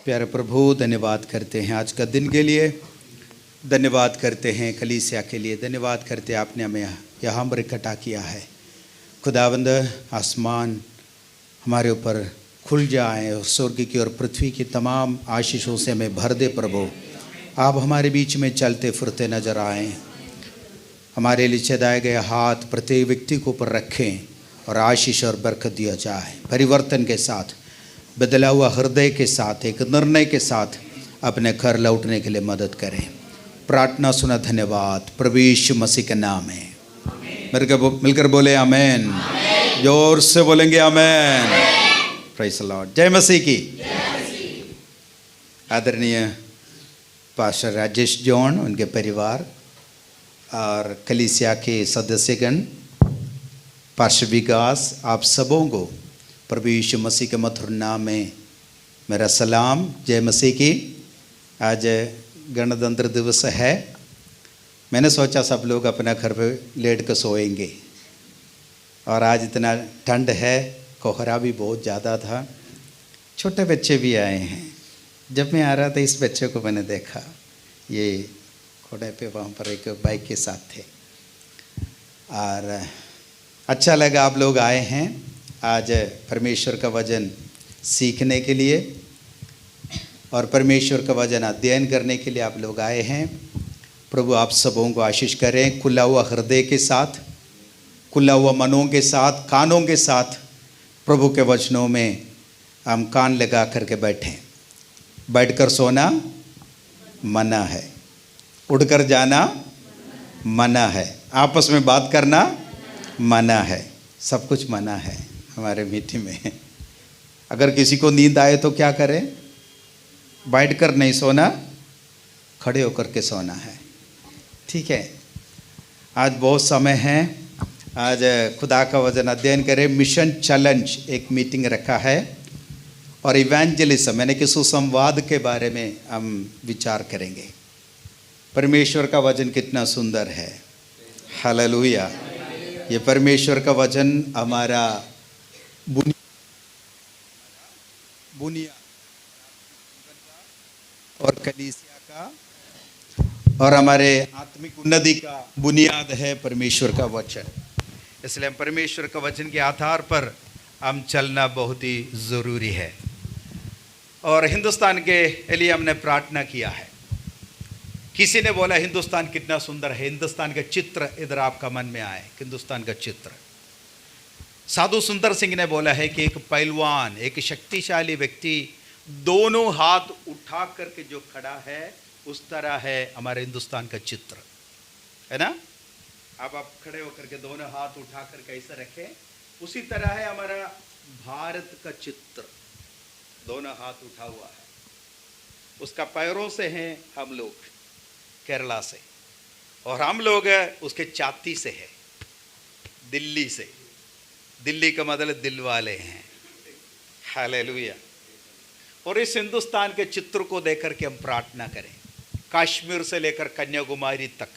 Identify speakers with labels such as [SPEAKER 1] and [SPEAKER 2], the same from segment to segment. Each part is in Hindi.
[SPEAKER 1] प्यारे प्रभु, धन्यवाद करते हैं आज का दिन के लिए, धन्यवाद करते हैं कलीसिया के लिए, धन्यवाद करते हैं आपने हमें यहाँ पर इकट्ठा किया है। खुदावंद, आसमान हमारे ऊपर खुल जाए और स्वर्ग की और पृथ्वी की तमाम आशीषों से हमें भर दे। प्रभु, आप हमारे बीच में चलते फिरते नजर आएँ, हमारे लिए चलाए गए हाथ प्रत्येक व्यक्ति को ऊपर रखें और आशीष और बरकत दिया जाए। परिवर्तन के साथ, बदला हुआ हृदय के साथ, एक निर्णय के साथ अपने घर लौटने के लिए मदद करें। प्रार्थना सुना, धन्यवाद प्रभु यीशु मसीह के नाम है। मिलकर बोले आमेन। जोर से बोलेंगे आमेन। Praise the Lord. जय मसीह की। आदरणीय पास्टर राजेश जॉन, उनके परिवार और कलीसिया के सदस्यगण, पास्टर विकास, आप सबों को प्रभु यीशु मसीह के मधुर नाम में मेरा सलाम। जय मसीह की। आज गणतंत्र दिवस है। मैंने सोचा सब लोग अपना घर पे लेट कर सोएंगे, और आज इतना ठंड है, कोहरा भी बहुत ज़्यादा था, छोटे बच्चे भी आए हैं। जब मैं आ रहा था इस बच्चे को मैंने देखा, ये घोड़े पे वहाँ पर एक बाइक के साथ थे, और अच्छा लगा आप लोग आए हैं आज परमेश्वर का वचन सीखने के लिए और परमेश्वर का वचन अध्ययन करने के लिए आप लोग आए हैं। प्रभु आप सबों को आशीष करें। खुला हुआ हृदय के साथ, खुला हुआ मनों के साथ, कानों के साथ प्रभु के वचनों में हम कान लगा करके बैठें। बैठकर सोना मना है, उड़कर जाना मना है, आपस में बात करना मना है, सब कुछ मना है हमारे मीठी में। अगर किसी को नींद आए तो क्या करें? बैठकर नहीं सोना, खड़े होकर के सोना है। ठीक है, आज बहुत समय है, आज खुदा का वचन अध्ययन करें। मिशन चैलेंज एक मीटिंग रखा है, और इवेंजलिज्म यानी कि सुसंवाद के बारे में हम विचार करेंगे। परमेश्वर का वचन कितना सुंदर है। हालेलुया। ये परमेश्वर का वचन हमारा बुनियाद और कलीसिया का और हमारे आत्मिक उन्नति का बुनियाद है परमेश्वर का वचन। इसलिए हम परमेश्वर का वचन के आधार पर हम चलना बहुत ही ज़रूरी है। और हिंदुस्तान के लिए हमने प्रार्थना किया है। किसी ने बोला हिंदुस्तान कितना सुंदर है, हिंदुस्तान का चित्र इधर आपका मन में आए, हिंदुस्तान का चित्र। साधु सुंदर सिंह ने बोला है कि एक पहलवान, एक शक्तिशाली व्यक्ति दोनों हाथ उठा करके जो खड़ा है, उस तरह है हमारे हिंदुस्तान का चित्र, है ना। अब आप खड़े होकर के दोनों हाथ उठा करके ऐसे रखें, उसी तरह है हमारा भारत का चित्र, दोनों हाथ उठा हुआ है। उसका पैरों से हैं हम लोग, केरला से, और हम लोग उसके छाती से है, दिल्ली से। दिल्ली का मतलब दिल वाले हैं। हालेलुया। और इस हिंदुस्तान के चित्र को देकर के हम प्रार्थना करें। कश्मीर से लेकर कन्याकुमारी तक,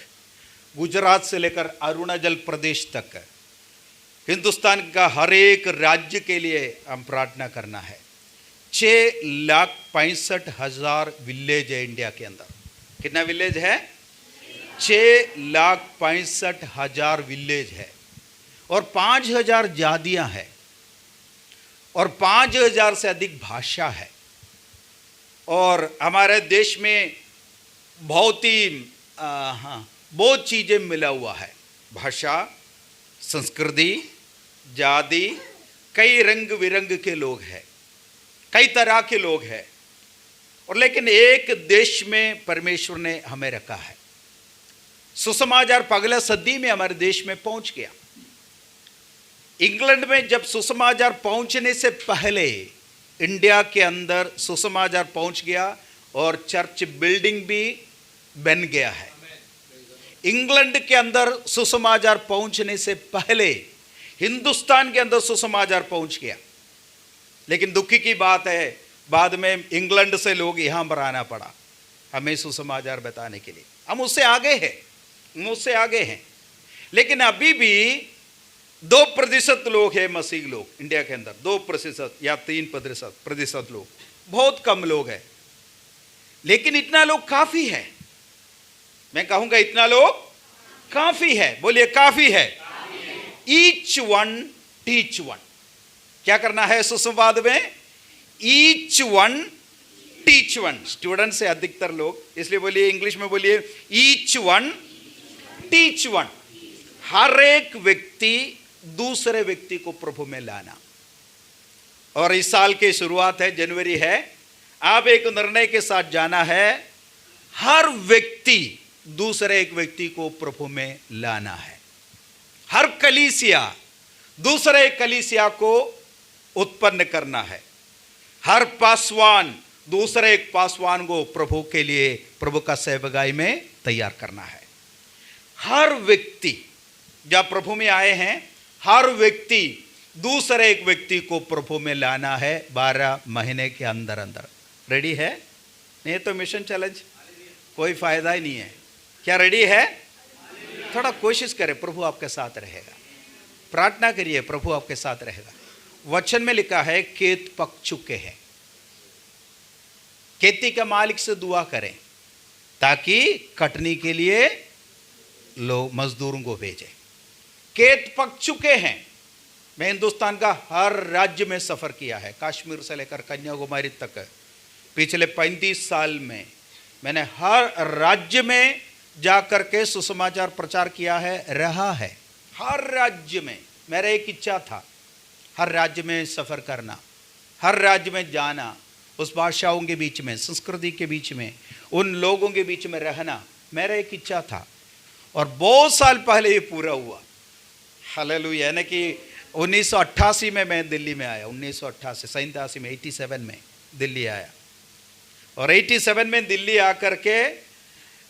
[SPEAKER 1] गुजरात से लेकर अरुणाचल प्रदेश तक, हिंदुस्तान का हर एक राज्य के लिए हम प्रार्थना करना है। 6,65,000 विलेज है इंडिया के अंदर। कितना विलेज है? 6,65,000 विलेज है, और 5,000 जातियां हैं, और 5,000 से अधिक भाषा है। और हमारे देश में बहुत चीज़ें मिला हुआ है, भाषा, संस्कृति, जाति, कई रंग बिरंग के लोग हैं, कई तरह के लोग हैं। और लेकिन एक देश में परमेश्वर ने हमें रखा है। सुसमाचार पगला सदी में हमारे देश में पहुंच गया। इंग्लैंड में जब सुसमाचार पहुंचने से पहले इंडिया के अंदर सुसमाचार पहुंच गया, और चर्च बिल्डिंग भी बन गया है। इंग्लैंड के अंदर सुसमाचार पहुंचने से पहले हिंदुस्तान के अंदर सुसमाचार पहुंच गया। लेकिन दुखी की बात है, बाद में इंग्लैंड से लोग यहाँ पर आना पड़ा हमें सुसमाचार बताने के लिए। हम उससे आगे हैं, हम उससे आगे हैं। लेकिन अभी भी 2% लोग हैं मसीह लोग इंडिया के अंदर, 2% या 3% लोग, बहुत कम लोग हैं।
[SPEAKER 2] लेकिन इतना लोग काफी है। मैं कहूंगा इतना लोग काफी है। बोलिए काफी है। Each one teach one. क्या करना है सुसंवाद में? Each one teach one. Student से अधिकतर लोग, इसलिए बोलिए इंग्लिश में बोलिए ईच वन टीच वन। हर एक व्यक्ति दूसरे व्यक्ति को प्रभु में लाना। और इस साल की शुरुआत है, जनवरी है। आप एक निर्णय के साथ जाना है, हर व्यक्ति दूसरे एक व्यक्ति को प्रभु में लाना है। हर कलीसिया दूसरे कलीसिया को उत्पन्न करना है। हर पासवान दूसरे एक पासवान को प्रभु के लिए, प्रभु का सेवकाई में तैयार करना है। हर व्यक्ति जब प्रभु में आए हैं, हर व्यक्ति दूसरे एक व्यक्ति को प्रभु में लाना है 12 महीने के अंदर अंदर। रेडी है? नहीं तो मिशन चैलेंज कोई फायदा ही नहीं है। क्या रेडी है? थोड़ा कोशिश करें, प्रभु आपके साथ रहेगा। प्रार्थना करिए, प्रभु आपके साथ रहेगा। वचन में लिखा है खेत पक चुके हैं। खेती के मालिक से दुआ करें ताकि कटनी के लिए लोग मजदूरों को भेजें। खेत पक चुके हैं। मैं हिंदुस्तान का हर राज्य में सफर किया है, कश्मीर से लेकर कन्याकुमारी तक। पिछले 35 साल में मैंने हर राज्य में जाकर के सुसमाचार प्रचार किया है, रहा है। हर राज्य में मेरा एक इच्छा था, हर राज्य में सफर करना, हर राज्य में जाना, उस भाषाओं के बीच में, संस्कृति के बीच में, उन लोगों के बीच में रहना मेरा एक इच्छा था। और बहुत साल पहले ये पूरा हुआ। हालेलुया। यानी कि 1988 में मैं दिल्ली में आया। 1988 87 में 87 में दिल्ली आया। और 87 में दिल्ली आकर के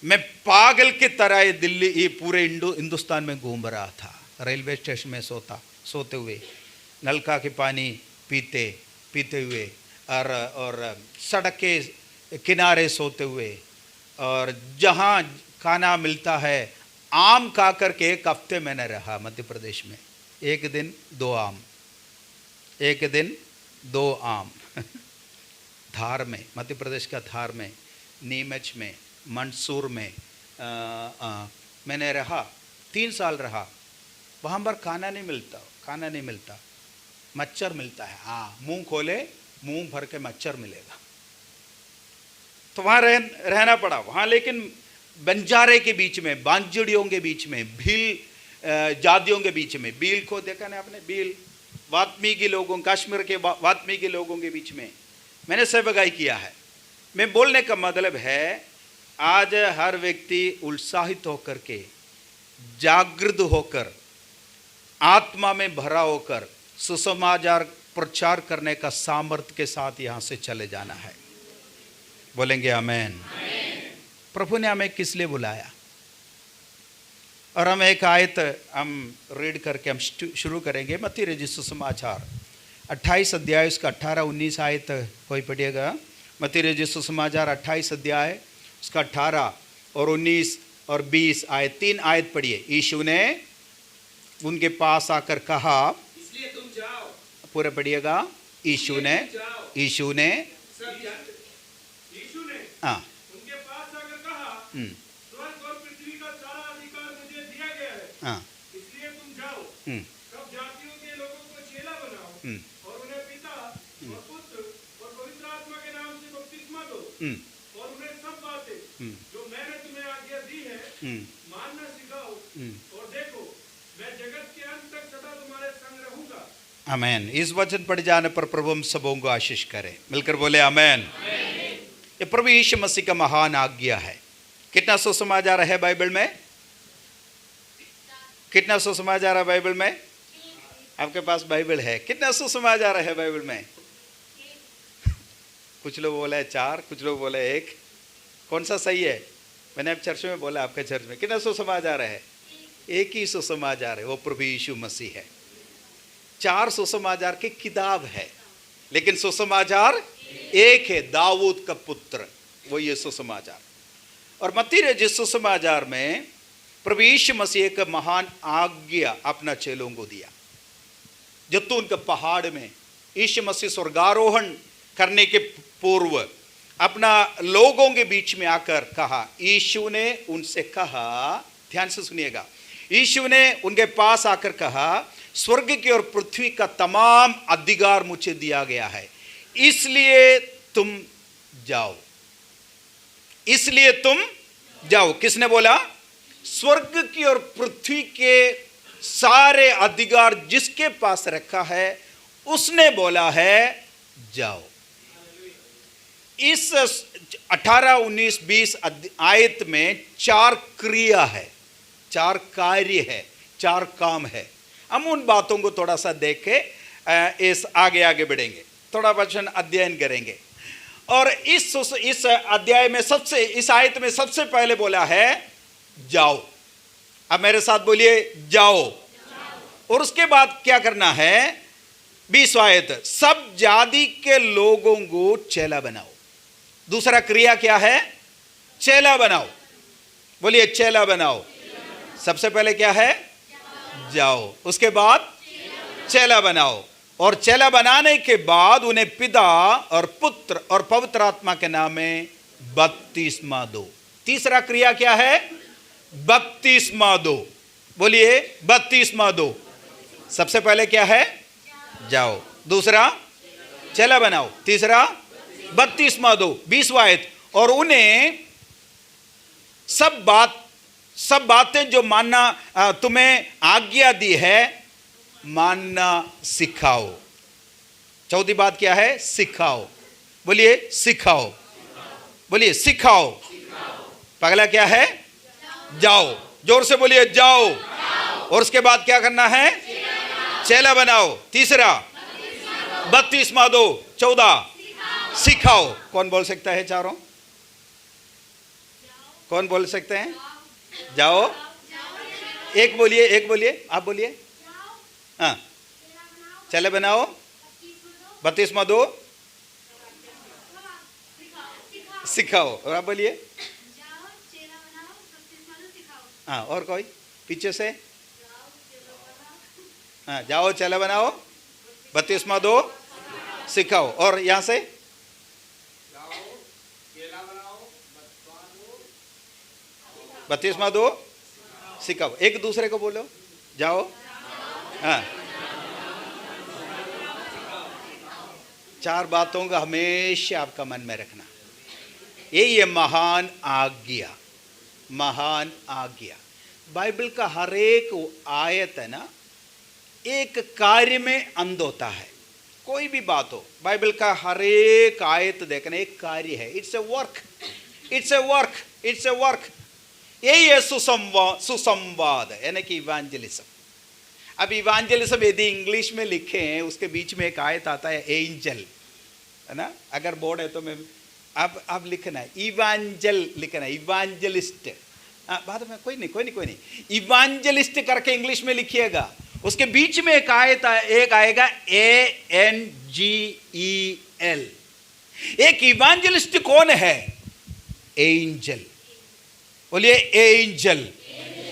[SPEAKER 2] मैं पागल की तरह ये दिल्ली, ये पूरे हिंदुस्तान में घूम रहा था। रेलवे स्टेशन में सोते हुए, नलका के पानी पीते हुए, और सड़क के किनारे सोते हुए, और जहाँ खाना मिलता है आम खा कर के 1 हफ्ते मैंने रहा मध्य प्रदेश में। एक दिन 2 आम, एक दिन 2 आम। धार में, मध्य प्रदेश का धार में, नीमच में, मंदसौर में मैंने रहा। 3 साल रहा। वहाँ पर खाना नहीं मिलता, मच्छर मिलता है। हाँ, मुंह खोले, मुंह भर के मच्छर मिलेगा। तो वहाँ रहना पड़ा वहाँ। लेकिन बंजारे के बीच में, बांजड़ियों के बीच में, भील जातियों के बीच में, भील को देखा ना आपने? भील वाल्मीकि लोगों, कश्मीर के वाल्मीकि लोगों के बीच में मैंने सेवकाई किया है। मैं बोलने का मतलब है, आज हर व्यक्ति उत्साहित होकर के, जागृत होकर, आत्मा में भरा होकर सुसमाचार प्रचार करने का सामर्थ्य के साथ यहाँ से चले जाना है। बोलेंगे आमेन। प्रभु ने हमें किस लिए बुलाया? और हम एक आयत हम रीड करके हम शुरू करेंगे। मत्ती रचित सुसमाचार 28 अध्याय उसका 18-19 आयत कोई पढ़िएगा। मत्ती रचित सुसमाचार 28 अध्याय उसका 18 और 19 और 20 आयत, 3 आयत पढ़िए। यीशु ने उनके पास आकर कहा,
[SPEAKER 3] इसलिए तुम जाओ।
[SPEAKER 2] पूरे पढ़िएगा। यीशु ने हाँ
[SPEAKER 3] उनके पास आकर कहा, स्वर्ग और पृथ्वी का सारा अधिकार मुझे दिया गया है।
[SPEAKER 2] हाँ,
[SPEAKER 3] इसलिए तुम जाओ, सब जातियों के लोगों को चेला बनाओ और उन्हें पिता और पुत्र और पवित्र आत्मा के नाम से बपतिस्मा दो, और उन्हें सब बातें जो मैंने तुम्हें आज्ञा दी है मानना सिखाओ। और देखो, मैं जगत के अंत तक सदा तुम्हारे संग रहूंगा।
[SPEAKER 2] आमेन। इस वचन पढ़ जाने पर प्रभु हम सबों को आशीष करे। मिलकर बोले आमेन। ये प्रभु यीशु मसीह का महान आज्ञा है। कितना सुसमाचार है बाइबल में? कितना सुसमाचार है बाइबल में? आपके पास बाइबल है? कितना सुसमाचार है बाइबल में? कुछ लोग बोले 4, कुछ लोग बोले 1। कौन सा सही है? मैंने अब चर्च में बोला, आपके चर्च में कितना सुसमाचार है? एक ही सुसमाचार है, वो प्रभु यीशु मसीह है। 4 सुसमाचार की किताब है, लेकिन सुसमाचार एक है, दाऊद का पुत्र, वो ये सुसमाचार। और मत्ती रचित सुसमाचार में प्रभु यीशु मसीह का महान आज्ञा अपना चेलों को दिया। जैतून के पहाड़ में यीशु मसीह स्वर्गारोहण करने के पूर्व अपना लोगों के बीच में आकर कहा, यीशु ने उनसे कहा, ध्यान से सुनिएगा, यीशु ने उनके पास आकर कहा, स्वर्ग की और पृथ्वी का तमाम अधिकार मुझे दिया गया है, इसलिए तुम जाओ, इसलिए तुम जाओ। किसने बोला? स्वर्ग की और पृथ्वी के सारे अधिकार जिसके पास रखा है उसने बोला है जाओ। इस 18, 19, 20 आयत में 4 क्रिया है, 4 कार्य है, 4 काम है। हम उन बातों को थोड़ा सा देख के इस आगे बढ़ेंगे, थोड़ा वचन अध्ययन करेंगे। और इस अध्याय में इस आयत में सबसे पहले बोला है जाओ। अब मेरे साथ बोलिए जाओ। और उसके बाद क्या करना है? 20 आयत, सब जाति के लोगों को चेला बनाओ। दूसरा क्रिया क्या है? चेला बनाओ। बोलिए चेला बनाओ। सबसे पहले क्या है? जाओ। उसके बाद चेला बनाओ। और चेला बनाने के बाद उन्हें पिता और पुत्र और पवित्र आत्मा के नाम में बपतिस्मा दो। तीसरा क्रिया क्या है? बपतिस्मा दो। बोलिए बपतिस्मा दो। सबसे पहले क्या है? जाओ। दूसरा चेला बनाओ। तीसरा बपतिस्मा दो। 20वां आयत, और उन्हें सब बातें जो मानना तुम्हें आज्ञा दी है मानना सिखाओ। चौथी बात क्या है? सिखाओ। बोलिए सिखाओ। बोलिए सिखाओ। पहला क्या है? जाओ। जोर से बोलिए जाओ। और उसके बाद क्या करना है? चेला बनाओ। तीसरा बपतिस्मा दो। 14 सिखाओ। कौन बोल सकता है चारों? कौन बोल सकते हैं? जाओ। एक बोलिए, एक बोलिए, आप बोलिए। हाँ, चेला बनाओ, बपतिस्मा दो, सिखाओ। और आप बोलिए। हाँ, और कोई पीछे से? हाँ, जाओ चेला बनाओ, बपतिस्मा दो, सिखाओ। और यहां से बपतिस्मा दो, सिखाओ। एक दूसरे को बोलो जाओ। हाँ, 4 बातों का हमेशा आपका मन में रखना। ये महान आज्ञा, महान आज्ञा। बाइबल का हर एक आयत है ना, एक कार्य में अंत होता है। कोई भी बात हो, बाइबल का हर एक आयत देखना एक कार्य है। It's a work, it's a work, it's a work. यही है सुसंवाद, यानी कि इवांजेलिज्म। अब इवांजेलिज्म यदि इंग्लिश में लिखे हैं, उसके बीच में एक आयत आता है एंजल, है ना। अगर बोर्ड है तो मैं अब लिखना है इवांजल, लिखना है इवांजलिस्ट। बाद में कोई नहीं इवांजलिस्ट करके इंग्लिश में लिखिएगा। उसके बीच में एक आएगा ANGEL। एक इवांजलिस्ट कौन है? एंजल। बोलिए एंजल।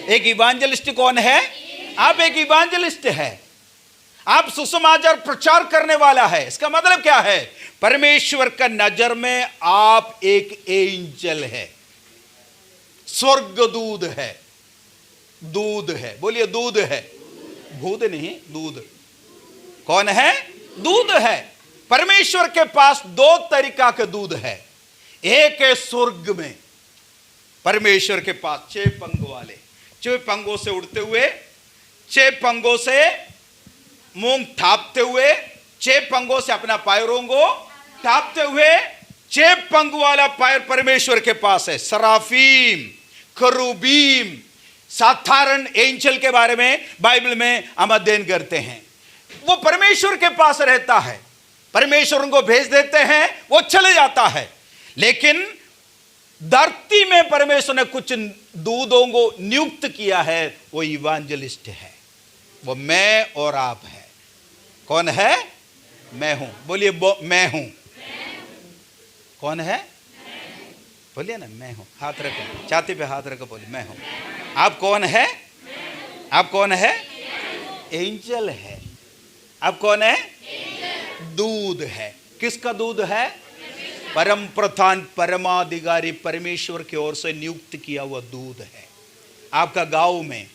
[SPEAKER 2] एक इवांजलिस्ट कौन है? आप एक इवांजलिस्ट है। आप सुसमाचार प्रचार करने वाला है। इसका मतलब क्या है? परमेश्वर का नजर में आप एक एंजल है, स्वर्गदूत है, दूध है। बोलिए दूध है, भूत नहीं, दूध। कौन है? दूध है। परमेश्वर के पास 2 तरीका के दूध है। एक है स्वर्ग में, परमेश्वर के पास 6 पंख वाले, 6 पंखों से उड़ते हुए, 6 पंखों से मूंग थापते हुए, 6 पंखों से अपना पैरों को थापते हुए, 6 पंख वाला पैर परमेश्वर के पास है। सराफीम, करूबीम, साधारण एंजल के बारे में बाइबल में हम अध्ययन करते हैं। वो परमेश्वर के पास रहता है, परमेश्वर उनको भेज देते हैं, वो चले जाता है। लेकिन धरती में परमेश्वर ने कुछ दूतों को नियुक्त किया है, वो इवांजलिस्ट है। वो मैं और आप है। कौन है? मैं हूं। बोलिए मैं हूं। कौन है? बोलिए ना, मैं हूं। हाथ रखो, छाती पे हाथ रखो, बोलिए मैं हूं। आप कौन है? आप कौन है? एंजल है। आप कौन है? दूध है। किसका दूध है? परम प्रधान परमाधिकारी परमेश्वर की ओर से नियुक्त किया हुआ दूत है। आपका गांव में,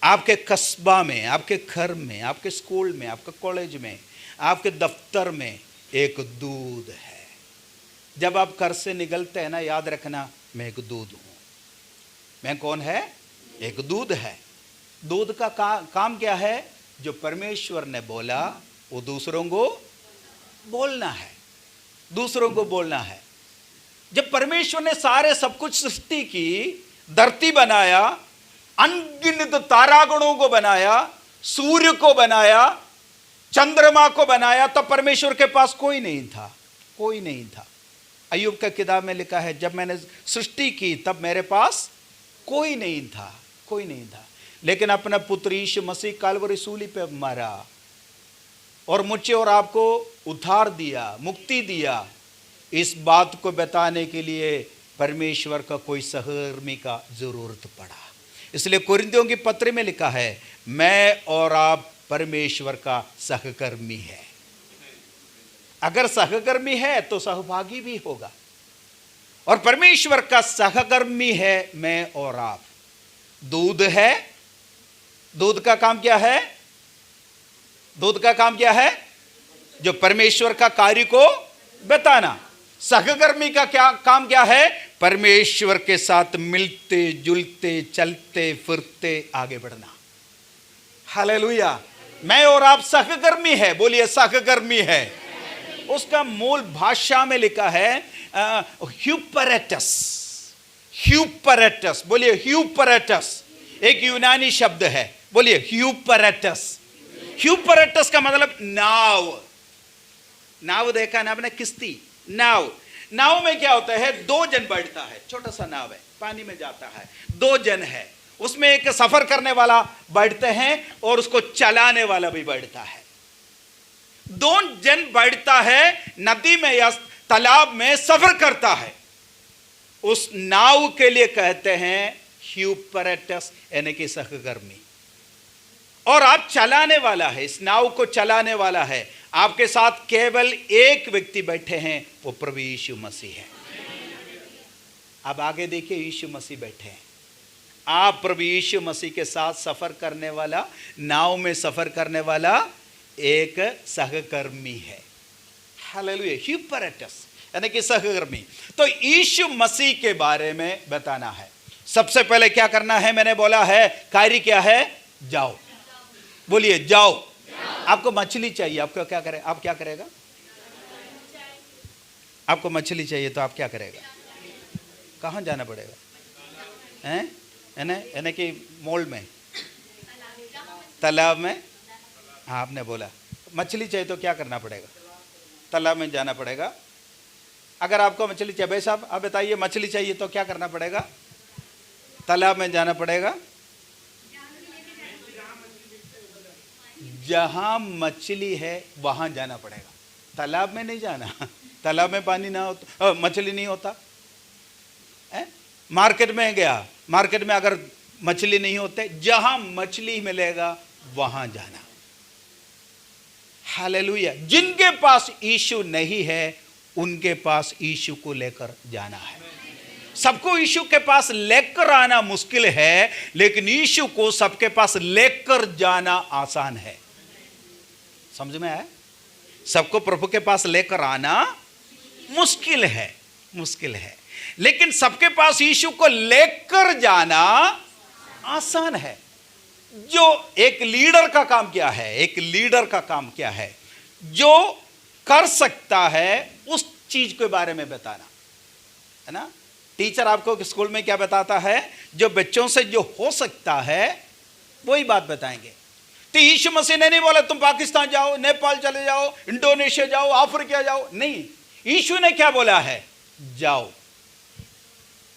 [SPEAKER 2] आपके कस्बा में, आपके घर में, आपके स्कूल में, आपके कॉलेज में, आपके दफ्तर में एक दूत है। जब आप घर से निकलते हैं ना, याद रखना मैं एक दूत हूं। मैं कौन है? एक दूत है। दूत का काम क्या है? जो परमेश्वर ने बोला वो दूसरों को बोलना है, दूसरों को बोलना है। जब परमेश्वर ने सारे सब कुछ सृष्टि की, धरती बनाया, अनगिनत तारागणों को बनाया, सूर्य को बनाया, चंद्रमा को बनाया, तब परमेश्वर के पास कोई नहीं था, कोई नहीं था। अय्यूब का किताब में लिखा है, जब मैंने सृष्टि की तब मेरे पास कोई नहीं था, कोई नहीं था। लेकिन अपना पुत्र यीशु मसीह काल्वरी सूली पे मरा और मुझे और आपको उद्धार दिया, मुक्ति दिया। इस बात को बताने के लिए परमेश्वर का कोई सहकर्मी का जरूरत पड़ा। इसलिए कुरिन्थियों की पत्री में लिखा है, मैं और आप परमेश्वर का सहकर्मी है। अगर सहकर्मी है तो सहभागी भी होगा, और परमेश्वर का सहकर्मी है मैं और आप। दूत है, दूत का काम क्या है? दूत का काम क्या है? जो परमेश्वर का कार्य को बताना। सहकर्मी का क्या काम क्या है? परमेश्वर के साथ मिलते जुलते चलते फिरते आगे बढ़ना। हालेलुया। मैं और आप सहकर्मी है, बोलिए सहकर्मी है। उसका मूल भाषा में लिखा है ह्यूपरेटस। ह्यूपरेटस, बोलिए ह्यूपरेटस। एक यूनानी शब्द है, बोलिए ह्यूपरेटस। ह्यूपरेटस का मतलब नाव। नाव देखा ना आपने? किश्ती, नाव। नाव में क्या होता है? दो जन बैठता है, छोटा सा नाव है, पानी में जाता है, दो जन है, उसमें एक सफर करने वाला बैठते हैं और उसको चलाने वाला भी बैठता है। दो जन बैठता है, नदी में या तालाब में सफर करता है। उस नाव के लिए कहते हैं ह्यूपरेटस, यानी कि सहकर्मी। और आप चलाने वाला है, इस नाव को चलाने वाला है। आपके साथ केवल एक व्यक्ति बैठे हैं, वो प्रभु यीशु मसीह है। अब आगे देखिए, यीशु मसीह बैठे हैं। आप प्रभु यीशु मसीह के साथ सफर करने वाला, नाव में सफर करने वाला एक सहकर्मी है। हालेलुया। ह्यूपरेटस यानी कि सहकर्मी। तो यीशु मसीह के बारे में बताना है। सबसे पहले क्या करना है? मैंने बोला है कार्य क्या है? जाओ, बोलिए जाओ। आपको मछली चाहिए, आपको क्या करें? आप क्या करेगा? आपको मछली चाहिए तो आप क्या करेगा? कहाँ जाना पड़ेगा? हैं? यानी कि मोल में, तालाब में। हाँ, आपने बोला मछली चाहिए तो क्या करना पड़ेगा? तालाब में जाना पड़ेगा। अगर आपको मछली चाहिए, भाई साहब आप बताइए, मछली चाहिए तो क्या करना पड़ेगा? तालाब में जाना पड़ेगा। जहां मछली है वहां जाना पड़ेगा, तालाब में नहीं जाना। तालाब में पानी ना हो, मछली नहीं होता है। मार्केट में गया, मार्केट में अगर मछली नहीं होते, जहां मछली मिलेगा वहां जाना। हालेलुया। जिनके पास यीशु नहीं है उनके पास यीशु को लेकर जाना है। सबको यीशु के पास लेकर आना मुश्किल है, लेकिन यीशु को सबके पास लेकर जाना आसान है। समझ में आया? सबको प्रभु के पास लेकर आना मुश्किल है, मुश्किल है, लेकिन सबके पास यीशु को लेकर जाना आसान है। जो एक लीडर का काम क्या है? एक लीडर का काम क्या है? जो कर सकता है उस चीज के बारे में बताना, है ना। टीचर आपको स्कूल में क्या बताता है? जो बच्चों से जो हो सकता है वही बात बताएंगे। तो यीशु मसीह ने नहीं बोला तुम पाकिस्तान जाओ, नेपाल चले जाओ, इंडोनेशिया जाओ, अफ्रीका जाओ। नहीं, यीशु ने क्या बोला है? जाओ।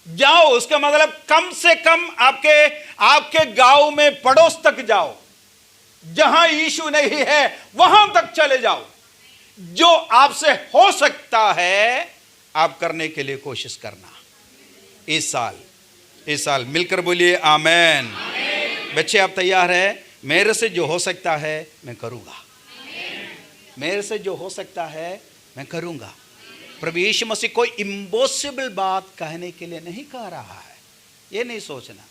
[SPEAKER 2] जाओ उसका मतलब कम से कम आपके गांव में पड़ोस तक जाओ, जहां यीशु नहीं है वहां तक चले जाओ। जो आपसे हो सकता है आप करने के लिए कोशिश करना। इस साल मिलकर बोलिए आमेन। बच्चे आप तैयार हैं? मेरे से जो हो सकता है मैं करूंगा। मेरे से जो हो सकता है मैं करूंगा। प्रभु यीशु मसीह कोई इम्पॉसिबल बात कहने के लिए नहीं कह रहा है। ये नहीं सोचना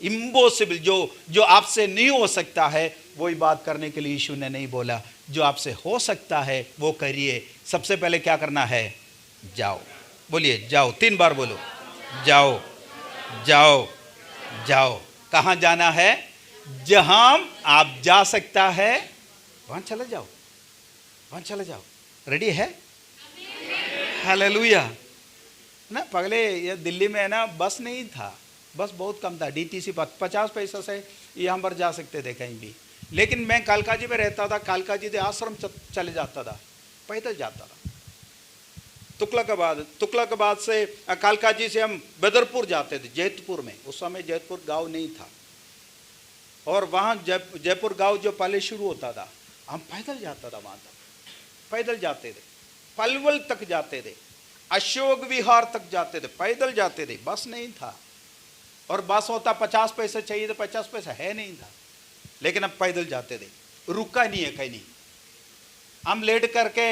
[SPEAKER 2] इम्पॉसिबल, जो आपसे नहीं हो सकता है वही बात करने के लिए यीशु ने नहीं बोला। जो आपसे हो सकता है वो करिए। सबसे पहले क्या करना है? जाओ। बोलिए जाओ, 3 बार बोलो, जाओ जाओ जाओ। कहाँ जाना है? जहां आप जा सकता है वहां चले जाओ, वहां चले जाओ। रेडी है? हालेलुया ना। पहले ये दिल्ली में है ना, बस नहीं था, बस बहुत कम था। डीटीसी 50 पैसे से यहाँ पर जा सकते थे कहीं भी। लेकिन मैं कालकाजी में रहता था, कालकाजी से आश्रम चले जाता था, पैदल जाता था। तुगलकाबाद से कालकाजी से हम बदरपुर जाते थे, जैतपुर में। उस समय जैतपुर गांव नहीं था, और वहाँ जयपुर गांव जो पहले शुरू होता था, हम पैदल जाता था वहाँ तक। पैदल जाते थे, पलवल तक जाते थे, अशोक विहार तक जाते थे, पैदल जाते थे। बस नहीं था, और बस होता 50 पैसे चाहिए तो 50 पैसा है नहीं था। लेकिन अब पैदल जाते थे, रुका नहीं है कहीं नहीं। हम लेट करके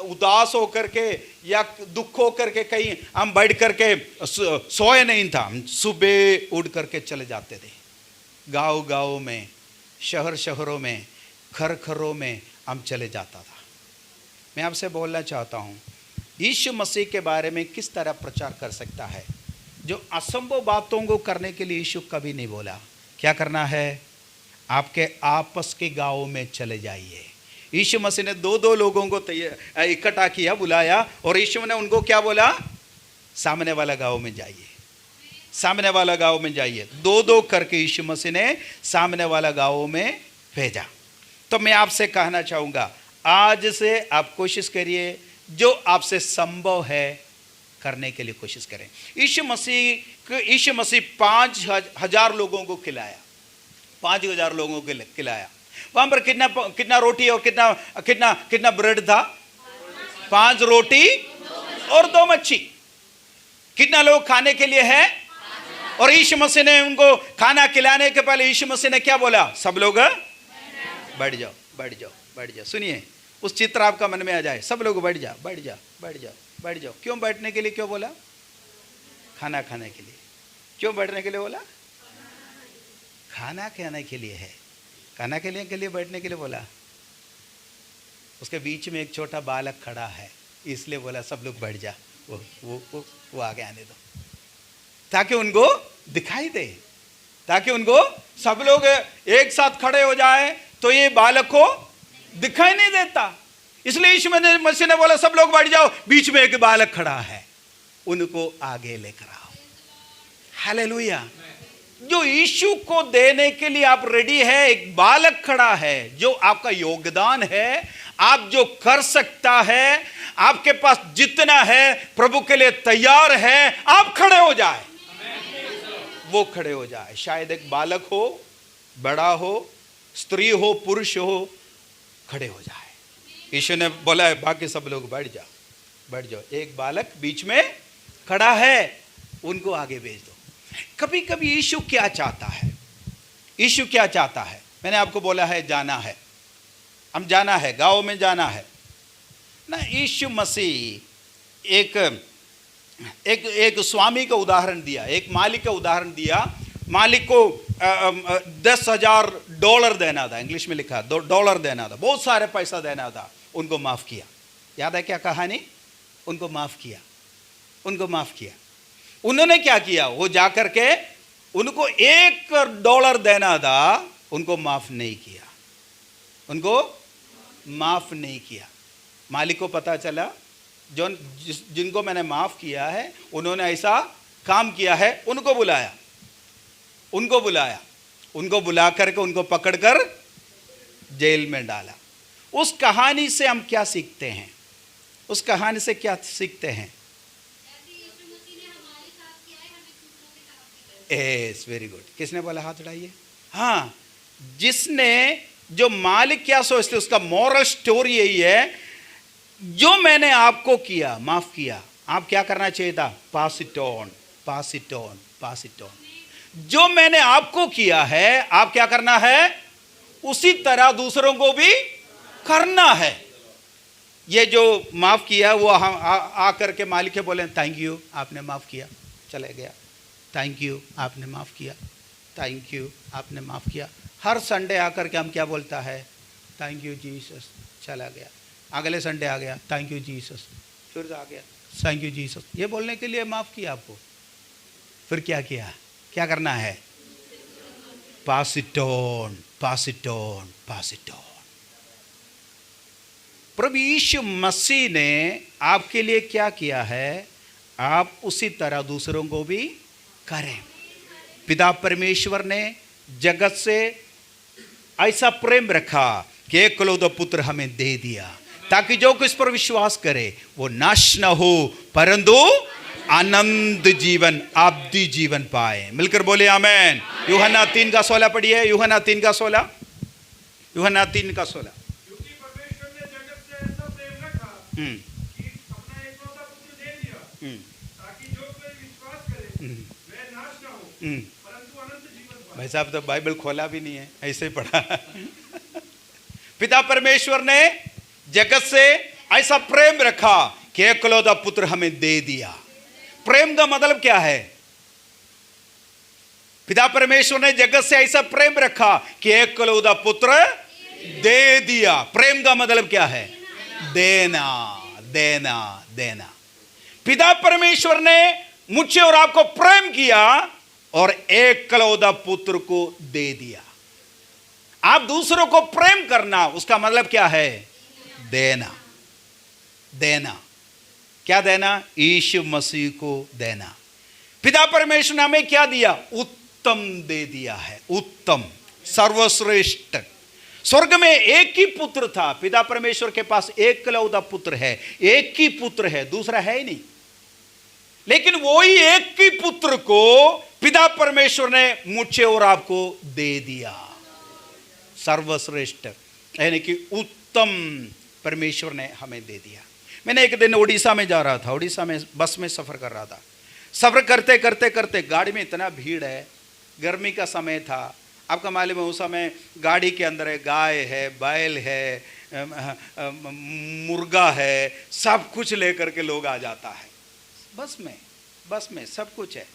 [SPEAKER 2] उदास हो करके या दुख हो करके कहीं हम बैठ करके सोए नहीं था। हम सुबह उठ करके चले जाते थे, गांव गांव में, शहर शहरों में, घर घरों में हम चले जाता था। मैं आपसे बोलना चाहता हूँ, यीशु मसीह के बारे में किस तरह प्रचार कर सकता है? जो असंभव बातों को करने के लिए यीशु कभी नहीं बोला। क्या करना है? आपके आपस के गाँव में चले जाइए। यीशु मसीह ने 2-2 लोगों को इकट्ठा किया, बुलाया, और यीशु ने उनको क्या बोला? सामने वाला गाँव में जाइए, सामने वाला गाँव में जाइए। 2-2 करके यीशु मसीह ने सामने वाला गाँव में भेजा। तो मैं आपसे कहना चाहूँगा, आज से आप कोशिश करिए, जो आपसे संभव है करने के लिए कोशिश करें। यीशु मसीह 5,000 लोगों को खिलाया, 5,000 लोगों को खिलाया। वहां पर कितना रोटी और कितना ब्रेड था? 5 रोटी और 2 मच्छी। कितना लोग खाने के लिए है? और यीशु मसीह ने उनको खाना खिलाने के पहले यीशु मसीह ने क्या बोला? सब लोग बैठ जाओ, बैठ जाओ, बैठ जाओ। सुनिए, उस चित्र आपका मन में आ जाए। सब लोग बैठ जाओ, बैठ जाओ, बैठ जाओ, बैठ जाओ। क्यों बैठने के लिए क्यों बोला? खाना खाने के लिए। क्यों बैठने के लिए बोला? खाना खाने के लिए है, खाना के लिए बैठने के लिए बोला। उसके बीच में एक छोटा बालक खड़ा है, इसलिए बोला सब लोग बैठ जा। वो आगे आने दो, ताकि उनको दिखाई दे, ताकि उनको सब लोग एक साथ खड़े हो जाए तो ये बालक को दिखाई नहीं देता। इसलिए यीशु मसीह ने बोला सब लोग बैठ जाओ, बीच में एक बालक खड़ा है, उनको आगे लेकर आओ। हालेलुया। जो यीशु को देने के लिए आप रेडी है, एक बालक खड़ा है, जो आपका योगदान है, आप जो कर सकता है, आपके पास जितना है, प्रभु के लिए तैयार है, आप खड़े हो जाए। वो खड़े हो जाए। शायद एक बालक हो, बड़ा हो, स्त्री हो, पुरुष हो, खड़े हो जाए। यीशु ने बोला है बाकी सब लोग बैठ जाओ, बैठ जाओ। एक बालक बीच में खड़ा है, उनको आगे भेज दो। कभी कभी यीशु क्या चाहता है? यीशु क्या चाहता है? मैंने आपको बोला है जाना है, हम जाना है, गांव में जाना है ना। यीशु मसीह एक स्वामी का उदाहरण दिया, एक मालिक का उदाहरण दिया। मालिक को $10,000 देना था, इंग्लिश में लिखा $, देना था, बहुत सारे पैसा देना था। उनको माफ किया। याद है क्या कहानी? उनको माफ किया, उनको माफ किया। उन्होंने क्या किया? वो जाकर के उनको $1 देना था, उनको माफ नहीं किया, उनको माफ नहीं किया। मालिक को पता चला जिनको मैंने माफ किया है उन्होंने ऐसा काम किया है। उनको बुलाया, उनको बुला करके उनको पकड़कर जेल में डाला। उस कहानी से हम क्या सीखते हैं? उस कहानी से क्या सीखते हैं? S very good. किसने बोला? हाथ उठाइए। हाँ, जिसने, जो मालिक क्या सोचते, उसका मॉरल स्टोरी यही है, जो मैंने आपको किया, माफ किया, आप क्या करना चाहिए था? Pass it on, pass it on, pass it on. जो मैंने आपको किया है, आप क्या करना है? उसी तरह दूसरों को भी करना है। ये जो माफ़ किया वो आ करके मालिक के बोले थैंक यू आपने माफ़ किया, चले गया। थैंक यू आपने माफ़ किया, थैंक यू आपने माफ़ किया। हर संडे आकर के हम क्या बोलता है, थैंक यू जीसस, चला गया। अगले संडे आ गया, थैंक यू जीसस, फिर आ गया, थैंक यू जीसस। ये बोलने के लिए माफ़ किया आपको, फिर क्या किया, क्या करना है, pass it on, pass it on, pass it on. प्रभु यीशु मसीह ने आपके लिए क्या किया है, आप उसी तरह दूसरों को भी करें। पिता परमेश्वर ने जगत से ऐसा प्रेम रखा कि एकलौता पुत्र हमें दे दिया, ताकि जो किस पर विश्वास करे वो नाश न हो परंतु आनंद जीवन, आब्दी जीवन पाए। मिलकर बोले आमेन। यूहन्ना 3:16 पढ़िए, यूहन्ना 3:16, यूहन्ना 3:16।
[SPEAKER 3] क्योंकि परमेश्वर ने जगत से ऐसा प्रेम रखा कि अपना एकलौता पुत्र दे दिया, ताकि जो कोई विश्वास करे वह नाश न हो परंतु अनंत जीवन पाए।
[SPEAKER 2] भाई साहब तो बाइबल खोला भी नहीं है, ऐसे ही पढ़ा। पिता परमेश्वर ने जगत से ऐसा प्रेम रखा कि एकलौता पुत्र हमें दे दिया। प्रेम का मतलब क्या है, पिता परमेश्वर ने जगत से ऐसा प्रेम रखा कि एकलौता पुत्र दे दिया। प्रेम का मतलब क्या है, देना, देना, देना। पिता परमेश्वर ने मुझे और आपको प्रेम किया और एकलौता पुत्र को दे दिया। आप दूसरों को प्रेम करना, उसका मतलब क्या है, देना, देना। क्या देना, यीशु मसीह को देना। पिता परमेश्वर ने हमें क्या दिया, उत्तम दे दिया है, उत्तम, सर्वश्रेष्ठ। स्वर्ग में एक ही पुत्र था, पिता परमेश्वर के पास एकलौता पुत्र है, एक ही पुत्र है, दूसरा है ही नहीं। लेकिन वही एक ही पुत्र को पिता परमेश्वर ने मुझे और आपको दे दिया, सर्वश्रेष्ठ, यानी कि उत्तम परमेश्वर ने हमें दे दिया। मैंने एक दिन उड़ीसा में जा रहा था, उड़ीसा में बस में सफ़र कर रहा था। सफ़र करते करते करते गाड़ी में इतना भीड़ है, गर्मी का समय था, आपका मालूम है उस समय गाड़ी के अंदर है, गाय है, बैल है, मुर्गा है, सब कुछ लेकर के लोग आ जाता है बस में सब कुछ है।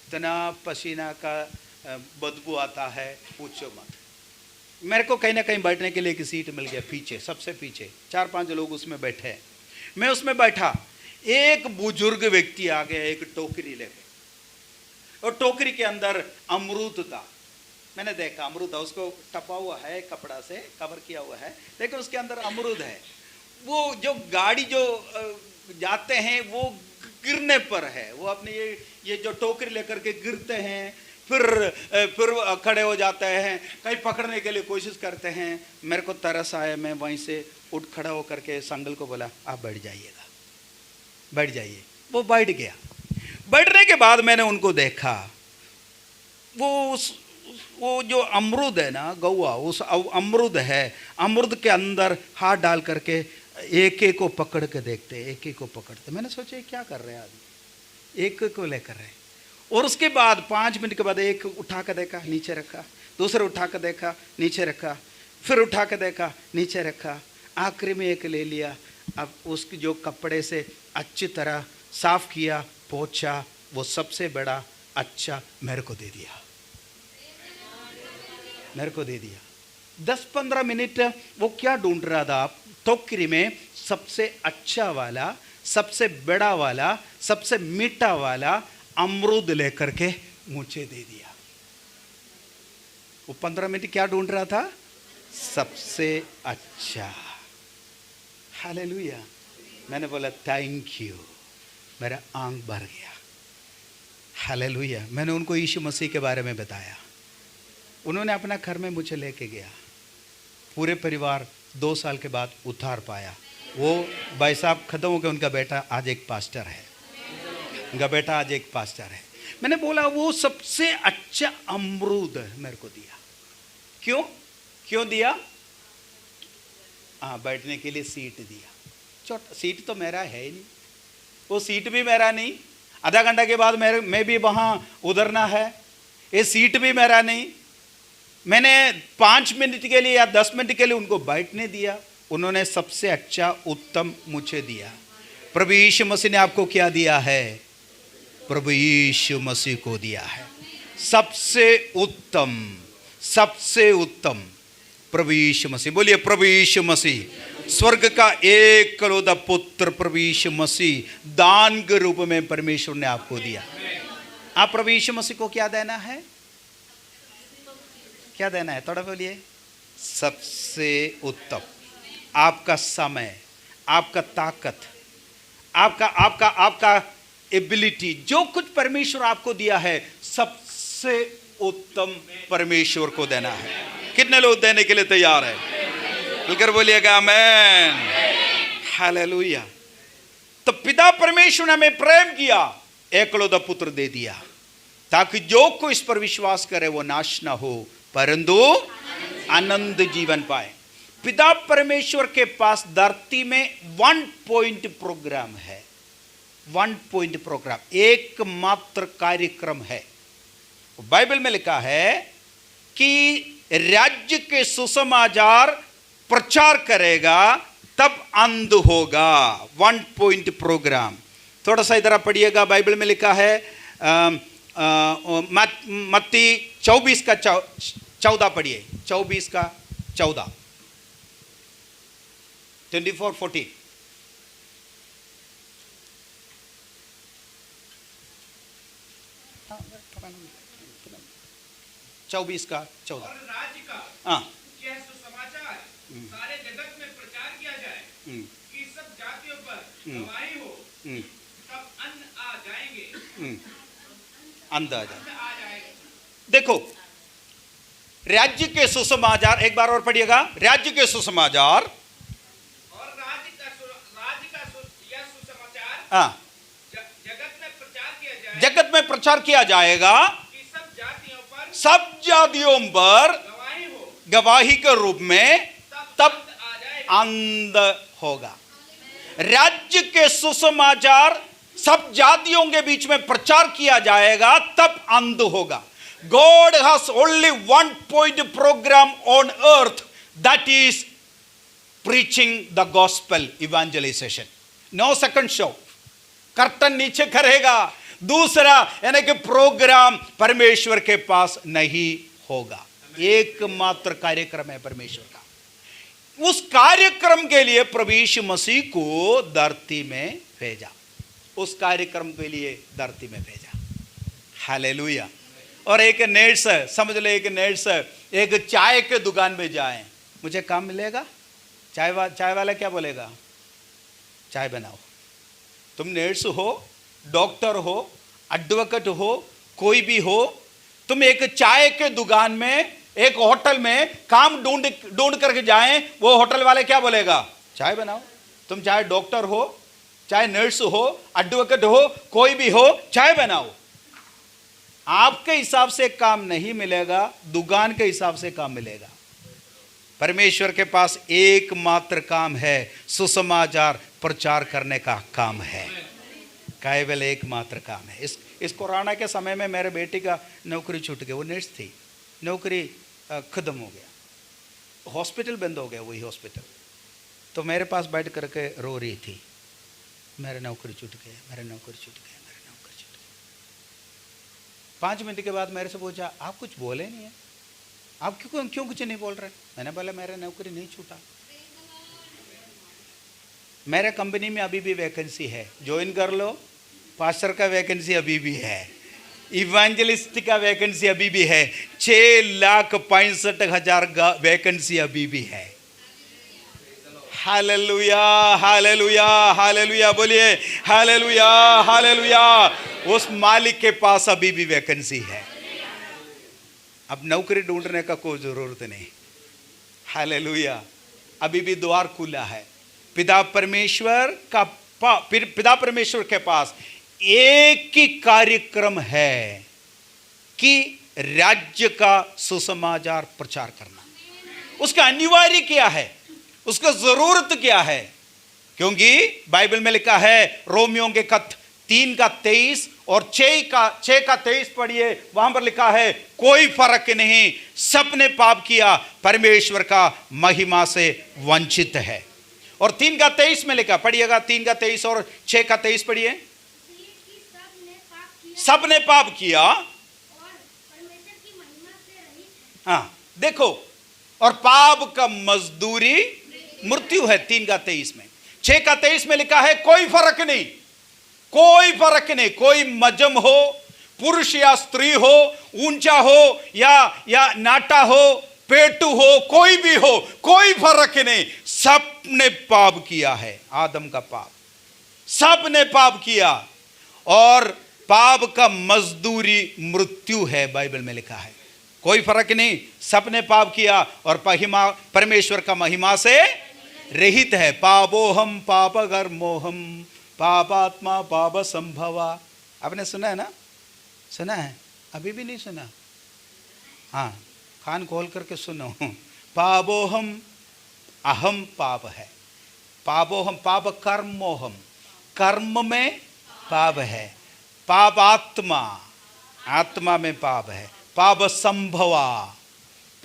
[SPEAKER 2] इतना पसीना का बदबू आता है, पूछो मत। मेरे को कहीं ना कहीं बैठने के लिए एक सीट मिल गया, पीछे, सबसे पीछे, 4-5 लोग उसमें बैठे हैं। मैं उसमें बैठा, एक बुजुर्ग व्यक्ति आ गया एक टोकरी लेके, और टोकरी के अंदर अमरूद था। मैंने देखा अमरूद है, उसको टपा हुआ है, कपड़ा से कवर किया हुआ है, लेकिन उसके अंदर अमरूद है। वो जो गाड़ी जो जाते हैं वो गिरने पर है, वो अपने ये जो टोकरी लेकर के गिरते हैं, फिर खड़े हो जाते हैं, कहीं पकड़ने के लिए कोशिश करते हैं। मेरे को तरस आया, मैं वहीं से उठ खड़ा होकर के संगल को बोला आप बैठ जाइएगा, बैठ जाइए। वो बैठ गया। बैठने के बाद मैंने उनको देखा, वो जो अमरूद है ना गौआ, उस अमरूद है, अमरूद के अंदर हाथ डाल करके एक एक को पकड़ के देखते, एक एक को पकड़ते। मैंने सोचा क्या कर रहे हैं आदमी, एक को लेकर रहे। और उसके बाद 5 मिनट के बाद एक उठा कर देखा, नीचे रखा, दूसरा उठा कर देखा, नीचे रखा, फिर उठा कर देखा, नीचे रखा, आखिरी में एक ले लिया। अब उसकी जो कपड़े से अच्छी तरह साफ किया, पोंछा, वो सबसे बड़ा अच्छा मेरे को दे दिया, मेरे को दे दिया। 10-15 मिनट वो क्या ढूंढ रहा था, टोकरी में सबसे अच्छा वाला, सबसे बड़ा वाला, सबसे मीठा वाला अमरूद लेकर के मुझे दे दिया। वो 15 मिनट क्या ढूंढ रहा था, सबसे अच्छा। हालेलुया। मैंने बोला थैंक यू, मेरा आंख भर गया। हालेलुया। मैंने उनको यीशु मसीह के बारे में बताया, उन्होंने अपना घर में मुझे लेके गया। पूरे परिवार 2 साल के बाद उद्धार पाया। वो भाई साहब खत्म हो गए, उनका बेटा आज एक पास्टर है, उनका बेटा आज एक पास्टर है। मैंने बोला वो सबसे अच्छा अमरूद मेरे को दिया। क्यों क्यों दिया? हाँ, बैठने के लिए सीट दिया। सीट तो मेरा है ही नहीं, वो सीट भी मेरा नहीं। आधा घंटा के बाद मैं भी वहाँ उतरना है, ये सीट भी मेरा नहीं। मैंने 5 मिनट के लिए या 10 मिनट के लिए उनको बैठने दिया, उन्होंने सबसे अच्छा उत्तम मुझे दिया। प्रभु यीशु मसीह ने आपको क्या दिया है? प्रभु यीशु मसीह को दिया है सबसे उत्तम, सबसे उत्तम प्रभु यीशु मसीह। बोलिए प्रभु यीशु मसीह, स्वर्ग का एकलौता पुत्र प्रभु यीशु मसीह दान के रूप में परमेश्वर ने आपको दिया। आप प्रभु यीशु मसीह को क्या देना है? क्या देना है? थोड़ा बोलिए। सबसे उत्तम। आपका समय, आपका ताकत, आपका आपका आपका एबिलिटी, जो कुछ परमेश्वर आपको दिया है सबसे उत्तम परमेश्वर को देना है। कितने लोग देने के लिए तैयार है? मिलकर बोलिएगा आमीन, हालेलुया। तो पिता परमेश्वर ने हमें प्रेम किया, एकलौता पुत्र दे दिया, ताकि जो कोई इस पर विश्वास करे वो नाश ना हो परंतु आनंद जीवन पाए। पिता परमेश्वर के पास धरती में 1 पॉइंट प्रोग्राम है। 1 पॉइंट प्रोग्राम, एकमात्र कार्यक्रम है। बाइबल में लिखा है कि राज्य के सुसमाचार प्रचार करेगा तब अंत होगा। 1 पॉइंट प्रोग्राम। थोड़ा सा इधर पढ़िएगा, बाइबल में लिखा है मत्ती 24 का 14 पढ़िए। 24 का 14, 24:14। चौबीस का 14।
[SPEAKER 3] और राज्य का
[SPEAKER 2] हाँ,
[SPEAKER 3] यह सुसमाचार सारे जगत में प्रचार किया जाए कि सब जातियों पर गवाही हो, तब अन्न आ जाएंगे।
[SPEAKER 2] अंत आ जाए।
[SPEAKER 3] अन्न आ जाएगा।
[SPEAKER 2] देखो, राज्य के सुसमाचार, एक बार और पढ़िएगा। राज्य के सुसमाचार
[SPEAKER 3] और यह सुसमाचार
[SPEAKER 2] हाँ,
[SPEAKER 3] जगत में प्रचार किया जाए
[SPEAKER 2] जगत में प्रचार किया जाएगा
[SPEAKER 3] कि
[SPEAKER 2] सब जातियों पर
[SPEAKER 3] गवाही हो,
[SPEAKER 2] गवाही के रूप में, तब
[SPEAKER 3] अन्न आ जाएगा।
[SPEAKER 2] अंत होगा। राज्य के सुसमाचार सब जातियों के बीच में प्रचार किया जाएगा तब अंत होगा। God has only 1 point program on earth, that is preaching the gospel, evangelization. No second show. कर्तन नीचे करेगा। दूसरा यानी कि प्रोग्राम परमेश्वर के पास नहीं होगा। एकमात्र कार्यक्रम है परमेश्वर का। उस कार्यक्रम के लिए प्रभु यीशु मसीह को धरती में भेजा। उस कार्यक्रम के लिए धरती में भेजा। हालेलुया। और एक नर्स, समझ लो एक नर्स एक चाय के दुकान में जाए, मुझे काम मिलेगा? चाय वाला क्या बोलेगा? चाय बनाओ। तुम नर्स हो, डॉक्टर हो, एडवोकेट हो, कोई भी हो, तुम एक चाय के दुकान में, एक होटल में काम ढूंढ करके जाएं, वो होटल वाले क्या बोलेगा? चाय बनाओ। तुम चाहे डॉक्टर हो, चाहे नर्स हो, एडवोकेट हो, कोई भी हो, चाय बनाओ। आपके हिसाब से काम नहीं मिलेगा, दुकान के हिसाब से काम मिलेगा। परमेश्वर के पास एकमात्र काम है, सुसमाचार प्रचार करने का काम है। केवल एकमात्र काम है। इस कोरोना के समय में मेरे बेटी का नौकरी छूट गई। वो नर्स थी, नौकरी खत्म हो गया, हॉस्पिटल बंद हो गया, वही हॉस्पिटल। तो मेरे पास बैठ करके रो रही थी, मेरा नौकरी छूट गया, मेरा नौकरी छूट गया, मेरा नौकरी छूट गया। 5 मिनट के बाद मेरे से पूछा, आप कुछ बोले नहीं है, आप क्यों कुछ नहीं बोल रहे? मैंने बोला मेरा नौकरी नहीं छूटा, मेरे कंपनी में अभी भी वैकेंसी है, ज्वाइन कर लो। पास्टर का वैकेंसी अभी भी है, इवेंजलिस्ट का वैकेंसी अभी भी है, 6,65,000 वैकेंसी अभी भी है। Hallelujah, hallelujah, hallelujah. बोलिए हालेलुया, हालेलुया। उस मालिक के पास अभी भी वैकेंसी है। अब नौकरी ढूंढने का कोई जरूरत नहीं। हालेलुया। अभी भी द्वार खुला है। पिता परमेश्वर के पास एक ही कार्यक्रम है कि राज्य का सुसमाचार प्रचार करना। उसका अनिवार्य क्या है, उसका जरूरत क्या है? क्योंकि बाइबल में लिखा है, रोमियो के खत 3:23 और 6:23 पढ़िए, वहां पर लिखा है कोई फर्क नहीं, सबने पाप किया, परमेश्वर का महिमा से वंचित है। और 3:23 में लिखा, पढ़िएगा 3:23 और 6:23 पढ़िए।
[SPEAKER 4] इसलिए कि
[SPEAKER 2] सब ने पाप किया
[SPEAKER 4] और परमेश्वर की महिमा से रहित है।
[SPEAKER 2] हाँ देखो, और पाप का मजदूरी मृत्यु है 3:23 में। 6:23 में लिखा है कोई फर्क नहीं, कोई फर्क नहीं, कोई मजम हो, पुरुष या स्त्री हो, ऊंचा हो या नाटा हो, पेटू हो, कोई भी हो, कोई फर्क नहीं, सब ने पाप किया है। आदम का पाप, सब ने पाप किया और पाप का मजदूरी मृत्यु है, बाइबल में लिखा है। कोई फर्क नहीं, सब ने पाप किया और परमेश्वर का महिमा से रहित है। पापोहम पापकर्मोहम पापात्मा पाप संभवा। आपने सुना है ना? सुना है? अभी भी नहीं सुना? हाँ, कान खोल करके सुनो। पापोहम, अहम पाप है, पापोहम पाप कर्मोहम, कर्म में पाप है, पाप आत्मा, आत्मा में पाप है, पाप संभवा,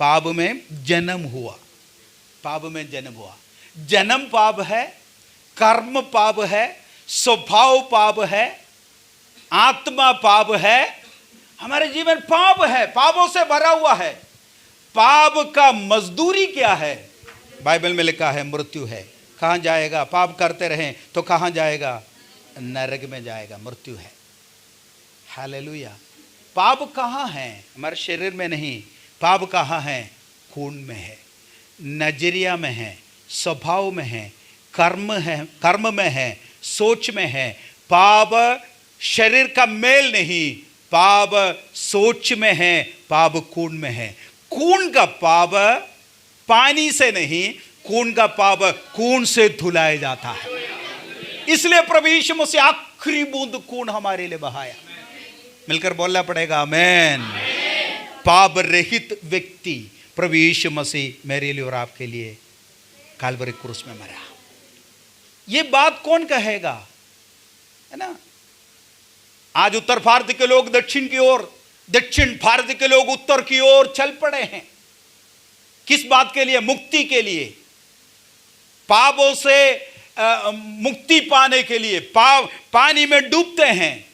[SPEAKER 2] पाप में जन्म हुआ, पाप में जन्म हुआ। जन्म पाप है, कर्म पाप है, स्वभाव पाप है, आत्मा पाप है, हमारे जीवन पाप है, पापों से भरा हुआ है। पाप का मजदूरी क्या है? बाइबल में लिखा है मृत्यु है। कहाँ जाएगा? पाप करते रहें तो कहाँ जाएगा? नरक में जाएगा, मृत्यु है। हालेलुया। पाप कहाँ है? हमारे शरीर में नहीं, पाप कहाँ है? खून में है, नजरिया में है, स्वभाव में है, कर्म में है, सोच में है। पाप शरीर का मेल नहीं, पाप सोच में है, पाप खून में है। खून का पाप पानी से नहीं, खून का पाप खून से धुलाया जाता है। इसलिए प्रभु यीशु मसीह आखिरी बूंद खून हमारे लिए बहाया। मिलकर बोलना पड़ेगा आमेन। पाप रहित व्यक्ति प्रभु यीशु मसीह मेरे लिए और आपके लिए काल्वरी क्रूस में मरा। ये बात कौन कहेगा? है ना? आज उत्तर भारत के लोग दक्षिण की ओर, दक्षिण भारत के लोग उत्तर की ओर चल पड़े हैं। किस बात के लिए? मुक्ति के लिए, पापों से मुक्ति पाने के लिए। पानी में डूबते हैं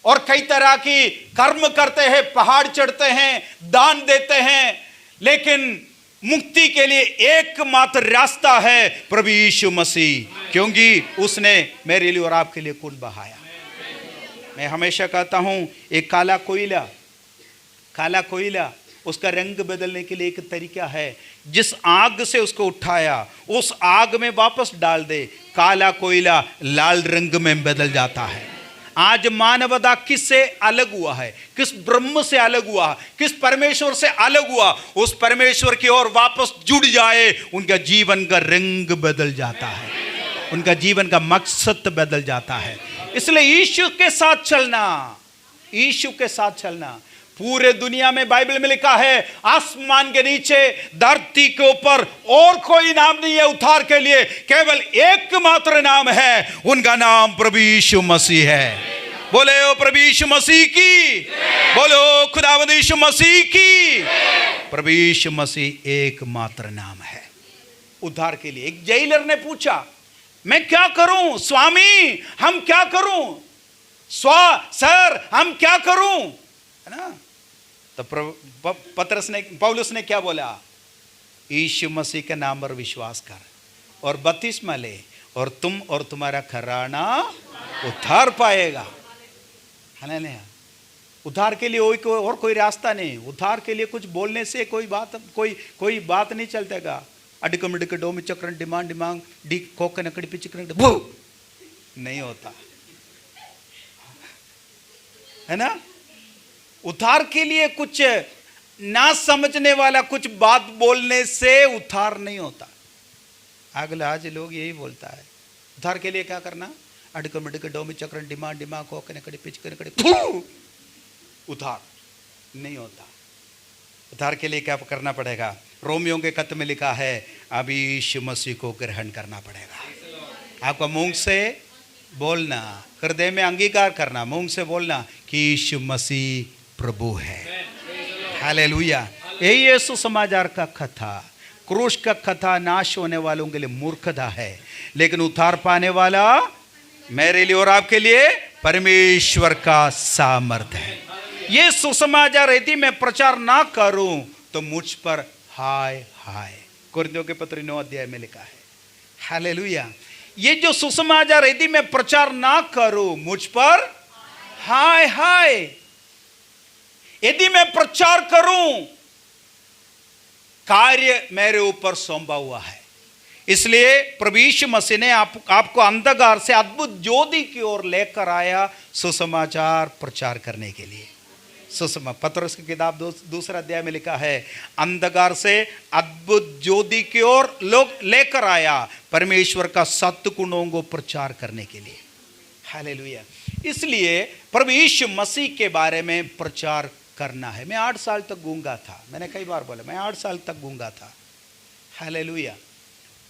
[SPEAKER 2] और कई तरह की कर्म करते हैं, पहाड़ चढ़ते हैं, दान देते हैं, लेकिन मुक्ति के लिए एकमात्र रास्ता है प्रभु यीशु मसीह, क्योंकि उसने मेरे लिए और आपके लिए खून बहाया। मैं हमेशा कहता हूं, एक काला कोयला उसका रंग बदलने के लिए एक तरीका है, जिस आग से उसको उठाया उस आग में वापस डाल दे, काला कोयला लाल रंग में बदल जाता है। आज मानवता किससे अलग हुआ है? किस ब्रह्म से अलग हुआ? किस परमेश्वर से अलग हुआ? उस परमेश्वर की ओर वापस जुड़ जाए, उनका जीवन का रंग बदल जाता है, उनका जीवन का मकसद बदल जाता है। इसलिए यीशु के साथ चलना, यीशु के साथ चलना। पूरे दुनिया में बाइबल में लिखा है, आसमान के नीचे, धरती के ऊपर और कोई नाम नहीं है उद्धार के लिए, केवल एकमात्र नाम है, उनका नाम प्रभु यीशु मसीह है। बोले ओ प्रभु यीशु मसीह की, बोलो खुदावंद यीशु मसीह की। प्रभु यीशु मसीह एकमात्र नाम है उद्धार के लिए। एक जेलर ने पूछा, मैं क्या करूं स्वामी, हम क्या करूं? सर हम क्या करूं? है ना? तो पौलुस ने क्या बोला? यीशु मसीह के नाम पर विश्वास कर और बपतिस्मा ले और तुम और तुम्हारा घराना उद्धार पाएगा। हालेलुया। उद्धार के लिए और कोई रास्ता नहीं। उद्धार के लिए कुछ बोलने से कोई बात नहीं चलतेगा। अडकम डिक डोम चक्रण डिमांड डिमांग डी कोकन अकड़ी पिच नहीं होता है ना? उद्धार के लिए कुछ ना समझने वाला कुछ बात बोलने से उद्धार नहीं होता। अगला आज लोग यही बोलता है, उद्धार के लिए क्या करना? अडकम डिक डोम चक्रण डिमांड डिमांग कोकन अकड़ी पिच उद्धार नहीं होता। उद्धार के लिए क्या करना पड़ेगा? रोमियों के खत में लिखा है, अभी यीशु मसीह को ग्रहण करना पड़ेगा। आपका मुंह से बोलना, हृदय में अंगीकार करना, मुंह से बोलना कि यीशु मसीह प्रभु है। हालेलुया। यही यीशु समाचार का कथा। क्रूस का कथा नाश होने वालों के लिए मूर्खता है, लेकिन उद्धार पाने वाला मेरे लिए और आपके लिए परमेश्वर का सामर्थ है। ये सुसमाचार यदि मैं प्रचार ना करूं तो मुझ पर हाय हाय। कुरिन्थियों के पत्र 9 अध्याय में लिखा है। हालेलुया। ये जो सुसमाचार यदि मैं प्रचार ना करूं मुझ पर हाय हाय। यदि मैं प्रचार करूं, कार्य मेरे ऊपर सौंपा हुआ है। इसलिए प्रभु यीशु मसीह ने आपको अंधकार से अद्भुत ज्योति की ओर लेकर आया सुसमाचार प्रचार करने के लिए। पतरस की किताब दूसरा अध्याय में लिखा है, अंधकार से अद्भुत ज्योति की ओर लोग लेकर आया परमेश्वर का सत्य गुणों को प्रचार करने के लिए। हालेलुया। इसलिए प्रभु यीशु मसीह के बारे में प्रचार करना है। मैं 8 साल तक गूंगा था, मैंने कई बार बोला मैं 8 साल तक गूंगा था। हालेलुया।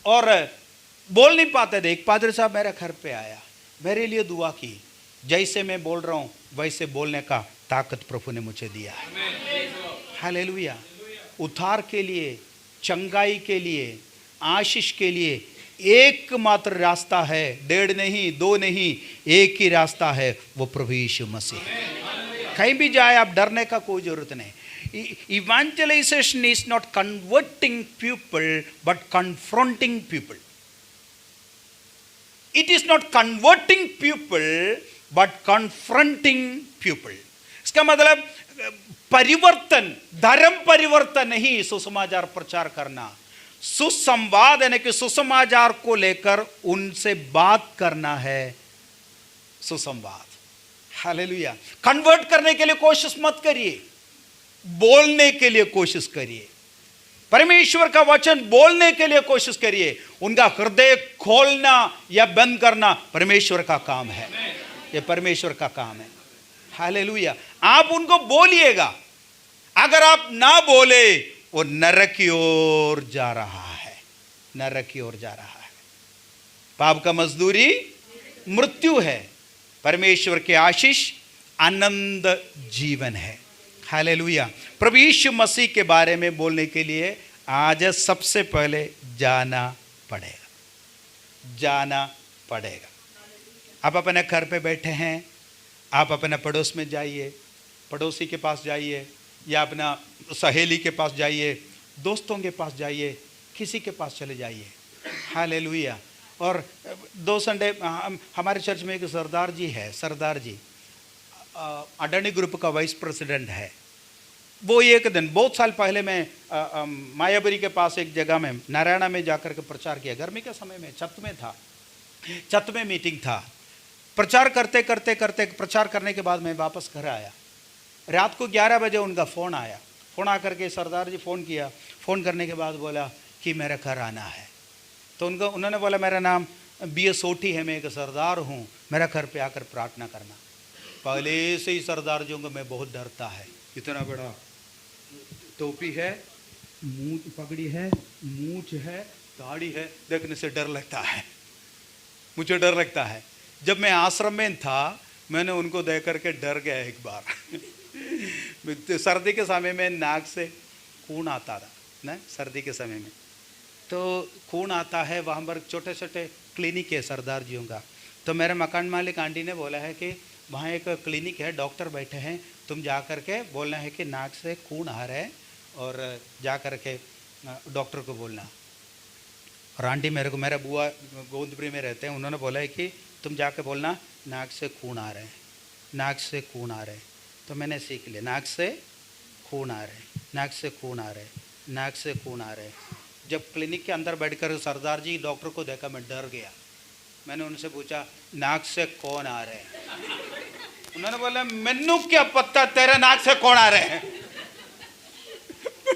[SPEAKER 2] और बोल नहीं पाते थे। एक पादरी साहब मेरे घर पे आया, मेरे लिए दुआ की। जैसे मैं बोल रहा हूं वैसे बोलने का ताकत प्रभु ने मुझे दिया है। हालेलुया। उद्धार के लिए, चंगाई के लिए, आशीष के लिए एकमात्र रास्ता है, 1.5 नहीं 2 नहीं, एक ही रास्ता है, वो प्रभु यीशु मसीह है। कहीं भी जाए आप डरने का कोई जरूरत नहीं। Evangelization is not converting people but confronting people. It is not converting people but confronting people. इसका मतलब परिवर्तन, धर्म परिवर्तन नहीं सुसमाचार प्रचार करना। सुसंवाद यानी कि सुसमाचार को लेकर उनसे बात करना है सुसंवाद। हालेलुया। कन्वर्ट करने के लिए कोशिश मत करिए, बोलने के लिए कोशिश करिए। परमेश्वर का वचन बोलने के लिए कोशिश करिए। उनका हृदय खोलना या बंद करना परमेश्वर का काम है। ये परमेश्वर का काम है। हालेलुया। आप उनको बोलिएगा। अगर आप ना बोले वो नरक की ओर जा रहा है, नरक की ओर जा रहा है। पाप का मजदूरी मृत्यु है, परमेश्वर के आशीष आनंद जीवन है। हालेलुया। प्रभु यीशु मसीह के बारे में बोलने के लिए आज सबसे पहले जाना पड़ेगा, जाना पड़ेगा। आप अपने घर पे बैठे हैं, आप अपने पड़ोस में जाइए, पड़ोसी के पास जाइए, या अपना सहेली के पास जाइए, दोस्तों के पास जाइए, किसी के पास चले जाइए। हालेलुया। और 2 संडे हमारे चर्च में एक सरदार जी है, सरदार जी अडानी ग्रुप का वाइस प्रेसिडेंट है। वो एक दिन बहुत साल पहले मैं मायाबरी के पास एक जगह में नारायणा में जाकर के प्रचार किया। गर्मी के समय में छत में था, छत में मीटिंग था। प्रचार करते करते करते प्रचार करने के बाद मैं वापस घर आया। रात को 11 बजे उनका फ़ोन आया। फ़ोन आकर के सरदार जी फ़ोन किया। फ़ोन करने के बाद बोला कि मेरे घर आना है। तो उन्होंने बोला मेरा नाम BS सोठी है, मैं एक सरदार हूँ, मेरा घर पे आकर प्रार्थना करना। पहले से ही सरदार जी को मैं बहुत डरता है। इतना बड़ा टोपी है, मूंछ पगड़ी है, मूंछ है, दाढ़ी है, देखने से डर लगता है, मुझे डर लगता है। जब मैं आश्रम में था मैंने उनको देख करके डर गया एक बार। सर्दी के समय में नाक से खून आता था ना, सर्दी के समय में तो खून आता है। वहाँ पर छोटे छोटे क्लिनिक है सरदार जियों का। तो मेरे मकान मालिक आंटी ने बोला है कि वहाँ एक क्लिनिक है, डॉक्टर बैठे हैं, तुम जा कर के बोलना है कि नाक से खून आ रहा है और जा कर के डॉक्टर को बोलना। और आंटी मेरे को, मेरा बुआ गोंदपुरी में रहते हैं, उन्होंने बोला है कि तुम जाके बोलना नाक से खून आ रहे हैं, नाक से खून आ रहे हैं। तो मैंने सीख लिया, नाक से खून आ रहे हैं, नाक से खून आ रहे हैं, नाक से खून आ रहे हैं। जब क्लिनिक के अंदर बैठकर सरदार जी डॉक्टर को देखा मैं डर गया। मैंने उनसे पूछा नाक से कौन आ रहे हैं? उन्होंने बोला मैनू क्या पता तेरे नाक से कौन आ रहे हैं।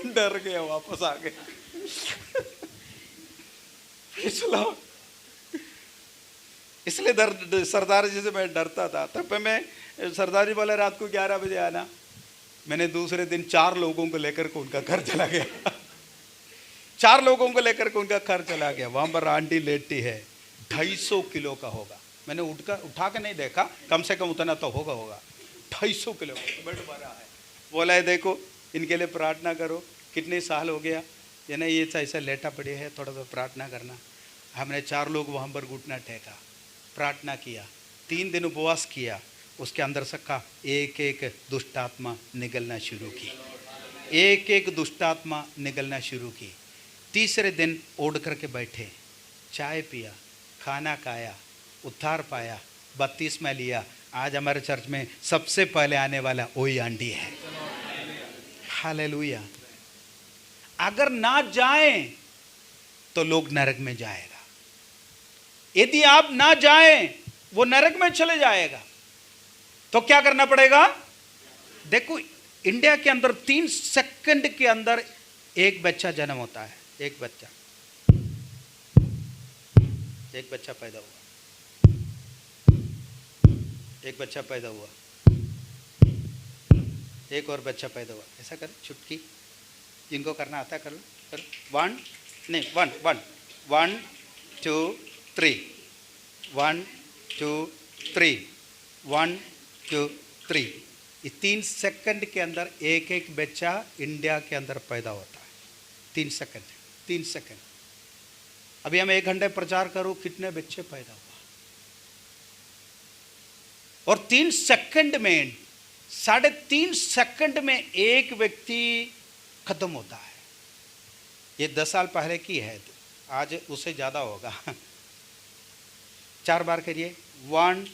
[SPEAKER 2] डर गया, वापस आ गया। इसलिए सरदार जी से मैं डरता था। तब पे मैं, सरदार जी बोला रात को 11 बजे आना। मैंने दूसरे दिन 4 लोगों को लेकर के उनका घर चला गया। 4 लोगों को लेकर के उनका घर चला गया। वहां पर आंटी लेटी है, 250 किलो का होगा। मैंने उठा के नहीं देखा, कम से कम उतना तो होगा 250 किलो बेड भरा है। बोला है देखो इनके लिए प्रार्थना करो। कितने साल हो गया? ये नहीं ये ऐसा लेटा पड़े है, थोड़ा सा प्रार्थना करना। हमने 4 लोग वहाँ पर घुटना टेका, प्रार्थना किया, 3 दिन उपवास किया, उसके अंदर से का एक एक दुष्ट आत्मा निकलना शुरू की, एक एक दुष्ट आत्मा निकलना शुरू की। तीसरे दिन ओढ़ करके बैठे, चाय पिया, खाना खाया, उद्धार पाया, बपतिस्मा लिया। आज हमारे चर्च में सबसे पहले आने वाला वही आंटी है। हालेलुया। अगर ना जाएं तो लोग नरक में जाएगा, यदि आप ना जाएं वो नरक में चले जाएगा। तो क्या करना पड़ेगा? देखो इंडिया के अंदर 3 सेकंड के अंदर एक बच्चा जन्म होता है, एक बच्चा पैदा हुआ, एक बच्चा पैदा हुआ, एक और बच्चा पैदा हुआ। ऐसा कर चुटकी, जिनको करना आता है कर लो, कर 1 नहीं 1 1 1 2 3 1 2 3 1 2 3। इस 3 सेकंड के अंदर एक एक बच्चा इंडिया के अंदर पैदा होता है। 3 सेकंड, 3 सेकंड। अभी हम 1 घंटे प्रचार करो, कितने बच्चे पैदा हुआ। और 3 सेकंड में, 3.5 सेकंड में एक व्यक्ति खत्म होता है। ये 10 साल पहले की है, आज उससे ज्यादा होगा। 4 बार करिए, 1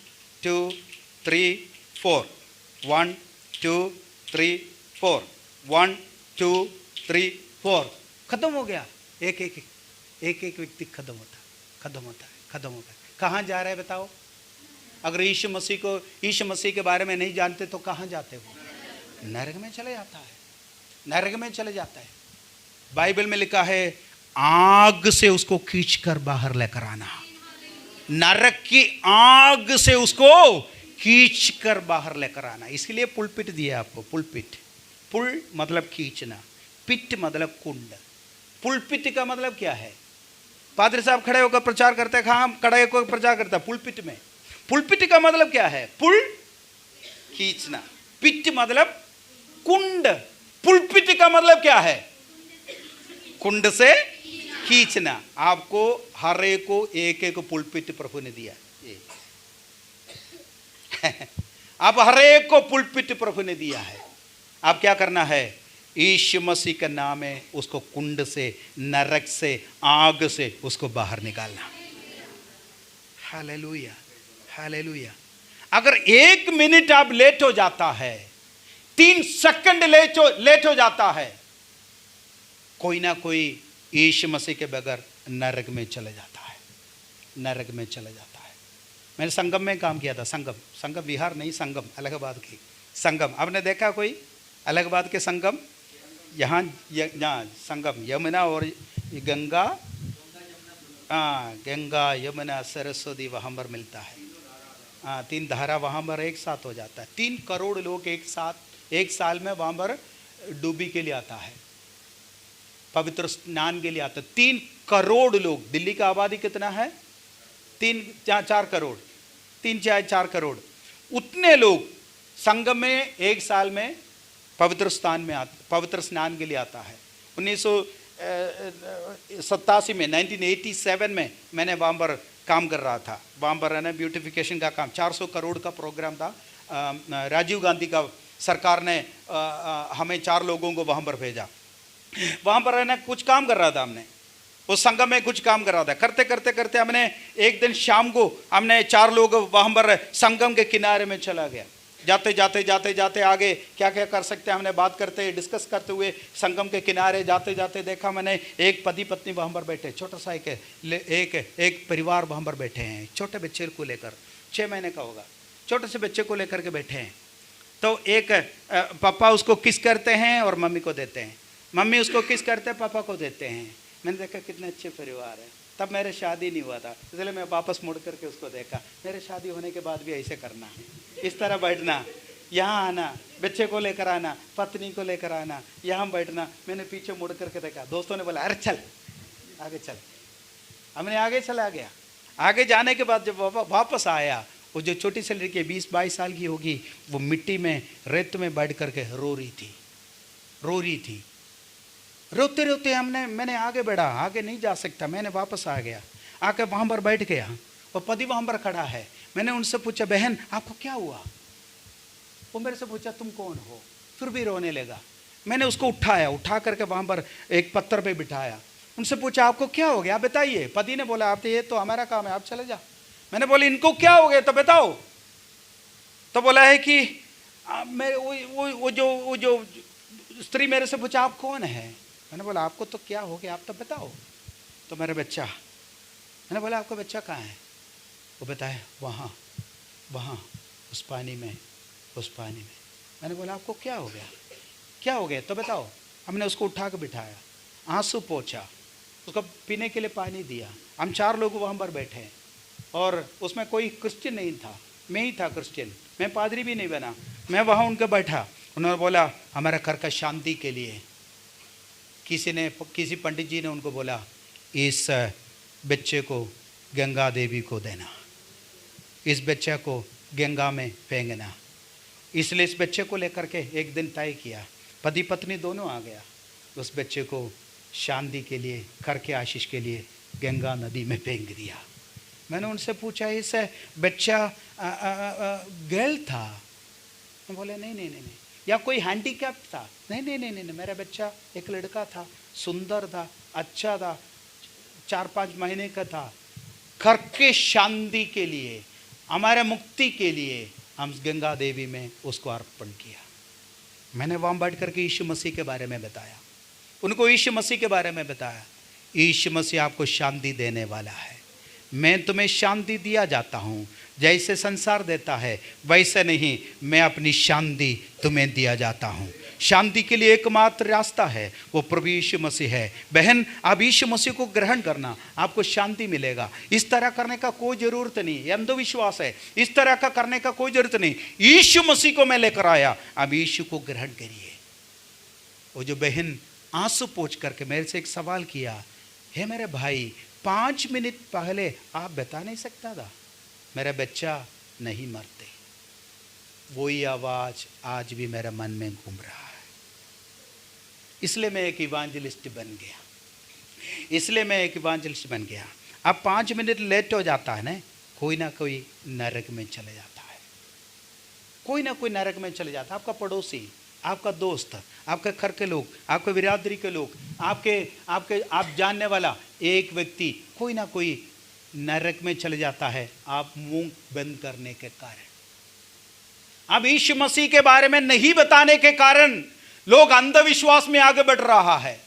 [SPEAKER 2] 2 3 4 1 2 3 4 1 2 3 4 खत्म हो गया। एक एक व्यक्ति खत्म होता है। कहाँ जा रहे हैं बताओ? अगर यीशु मसीह के बारे में नहीं जानते तो कहाँ जाते हो? नरक में चले जाता है, नरक में चले जाता है। बाइबल में लिखा है आग से उसको खींचकर बाहर लेकर आना, नरक की आग से उसको खींचकर बाहर लेकर आना। इसके लिए पुलपिट दिया आपको। पुलपिट, पुल मतलब खींचना, पिट मतलब कुंड। पुलपिट का मतलब क्या है? पादरी साहब खड़े होकर प्रचार करते हैं, कहाँ खड़े होकर प्रचार करता है? पुलपिट में। पुलपिट का मतलब क्या है? पुल खींचना, पिट मतलब कुंड। पुलपिट का मतलब क्या है? कुंड से खींचना। आपको हर एक को एक एक पुलपिट प्रभु ने दिया। आप हर एक को पुलपिट प्रभु ने दिया है। आप क्या करना है? यीशु मसीह का नाम है, उसको कुंड से, नरक से, आग से उसको बाहर निकालना। Hallelujah, hallelujah. अगर 1 मिनट आप लेट हो जाता है, 3 सेकंड लेट हो जाता है, कोई ना कोई यीशु मसीह के बगैर नरक में चले जाता है, नरक में चले जाता है। मैंने संगम में काम किया था। संगम बिहार नहीं, संगम इलाहाबाद की संगम। आपने देखा कोई इलाहाबाद के संगम? यहाँ संगम यमुना और गंगा, गंगा यमुना सरस्वती वहाँ पर मिलता है। 3 धारा वहाँ पर एक साथ हो जाता है। 3 करोड़ लोग एक साथ एक साल में वहाँ पर डूबी के लिए आता है, पवित्र स्नान के लिए आता है। 3 करोड़ लोग। दिल्ली का आबादी कितना है? 4 करोड़, 3-4 करोड़। उतने लोग संगम में एक साल में पवित्र स्नान के लिए आता है। 1987 में 1987 में मैंने वहाँ पर काम कर रहा था। वहाँ पर है ना ब्यूटिफिकेशन का काम, 400 करोड़ का प्रोग्राम था। राजीव गांधी का सरकार ने हमें 4 लोगों को वहाँ पर भेजा। वहाँ पर है ना कुछ काम कर रहा था, हमने उस संगम में कुछ काम कर रहा था। करते करते करते हमने एक दिन शाम को हमने 4 लोग वहाँ पर संगम के किनारे में चला गया। जाते जाते जाते जाते आगे क्या क्या कर सकते हैं हमने बात करते डिस्कस करते हुए संगम के किनारे जाते जाते देखा मैंने एक पति पत्नी वहाँ पर बैठे, छोटा सा एक परिवार वहाँ पर बैठे हैं, छोटे बच्चे को लेकर, 6 महीने का होगा, छोटे से बच्चे को लेकर के बैठे हैं। तो एक पापा उसको किस करते हैं और मम्मी को देते हैं, मम्मी उसको किस करते हैं पापा को देते हैं। मैंने देखा कितने अच्छे परिवार है। तब मेरे शादी नहीं हुआ था, इसलिए मैं वापस मुड़ करके उसको देखा। मेरे शादी होने के बाद भी ऐसे करना, इस तरह बैठना, यहाँ आना, बच्चे को लेकर आना, पत्नी को लेकर आना, यहाँ बैठना। मैंने पीछे मुड़ करके देखा। दोस्तों ने बोला अरे चल आगे चल। हमने आगे चला गया। आगे जाने के बाद जब वापस आया, वो जो छोटी सी लड़की 20-22 साल की होगी, वो मिट्टी में रेत में बैठ करके रो रही थी। रोते रोते मैंने आगे बढ़ा, आगे नहीं जा सकता, मैंने वापस आ गया, आके वहाँ पर बैठ गया। वो पति वहाँ पर खड़ा है। मैंने उनसे पूछा, बहन आपको क्या हुआ? वो मेरे से पूछा, तुम कौन हो? फिर भी रोने लगा। मैंने उसको उठाया, उठा करके वहाँ पर एक पत्थर पे बिठाया। उनसे पूछा, आपको क्या हो गया, आप बताइए। पति ने बोला, आप ये तो हमारा काम है, आप चले जा। मैंने बोला, इनको क्या हो गया तो बताओ। तो बोला है कि मैं वो जो स्त्री मेरे से पूछा, आप कौन है? मैंने बोला, आपको तो क्या हो गया, आप तो बताओ। तो मेरा बच्चा। मैंने बोला, आपका बच्चा कहाँ है? वो बताया, वहाँ वहाँ उस पानी में, उस पानी में। मैंने बोला, आपको क्या हो गया, क्या हो गया तो बताओ। हमने उसको उठा के बिठाया, आंसू पोंछा, उसको पीने के लिए पानी दिया। हम 4 लोग वहाँ पर बैठे और उसमें कोई क्रिश्चियन नहीं था, मैं ही था क्रिश्चियन। मैं पादरी भी नहीं बना, मैं वहाँ उनके बैठा। उन्होंने बोला, हमारा घर का शांति के लिए किसी पंडित जी ने उनको बोला, इस बच्चे को गंगा देवी को देना, इस बच्चे को गंगा में फेंकना। इसलिए इस बच्चे को लेकर के एक दिन तय किया, पति पत्नी दोनों आ गया। उस बच्चे को शांति के लिए, घर के आशीष के लिए गंगा नदी में फेंक दिया। मैंने उनसे पूछा, इस बच्चा गैल था? बोले, नहीं, या कोई हैंडीकैप था? नहीं, मेरा बच्चा एक लड़का था, सुंदर था, अच्छा था, 4-5 महीने का था। घर के शांति के लिए, हमारे मुक्ति के लिए हम गंगा देवी में उसको अर्पण किया। मैंने वहाँ बैठ करके यीशु मसीह के बारे में बताया, उनको यीशु मसीह के बारे में बताया। यीशु मसीह आपको शांति देने वाला है। मैं तुम्हें शांति दिया जाता हूँ, जैसे संसार देता है वैसे नहीं, मैं अपनी शांति तुम्हें दिया जाता हूँ। शांति के लिए एकमात्र रास्ता है, वो प्रभु यीशु मसीह है। बहन, आप यीशु मसीह को ग्रहण करना, आपको शांति मिलेगा। इस तरह करने का कोई ज़रूरत नहीं, ये अंधविश्वास है। इस तरह का करने का कोई ज़रूरत नहीं। यीशु मसीह को मैं लेकर आया, आप यीशु को ग्रहण करिए। वो जो बहन आंसू पोंछ करके मेरे से एक सवाल किया, हे मेरे भाई, 5 मिनट पहले आप बता नहीं सकता था मेरा बच्चा नहीं मरते। वही आवाज़ आज भी मेरे मन में घूम रहा है। इसलिए मैं एक इवांजलिस्ट बन गया, इसलिए मैं एक इवांजलिस्ट बन गया। अब 5 मिनट लेट हो जाता है ना कोई नरक में चले जाता है, कोई ना कोई नरक में चले जाता है। आपका पड़ोसी, आपका दोस्त, आपके घर के लोग, आपके बिरादरी के लोग, आप जानने वाला एक व्यक्ति कोई ना कोई नरक में चले जाता है, आप मुंह बंद करने के कारण। अब यीशु मसीह के बारे में नहीं बताने के कारण लोग अंधविश्वास में आगे बढ़ रहा है।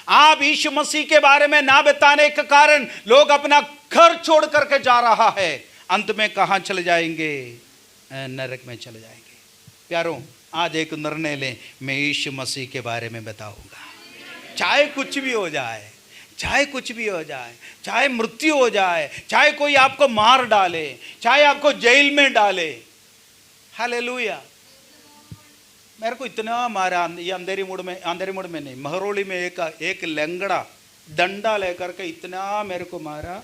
[SPEAKER 2] आप यीशु मसीह के बारे में ना बताने के कारण लोग अपना घर छोड़ करके जा रहा है। अंत में कहां चले जाएंगे? नरक में चले जाएंगे। प्यारों, आज एक निर्णय लें, मैं यीशु मसीह के बारे में बताऊंगा। चाहे कुछ भी हो जाए, चाहे कुछ भी हो जाए, चाहे मृत्यु हो जाए, चाहे कोई आपको मार डाले, चाहे आपको जेल में डाले। हालेलुया। मेरे को इतना मारा, ये अंधेरी मोड़ में नहीं, महरौली में एक लंगड़ा डंडा लेकर के इतना मेरे को मारा,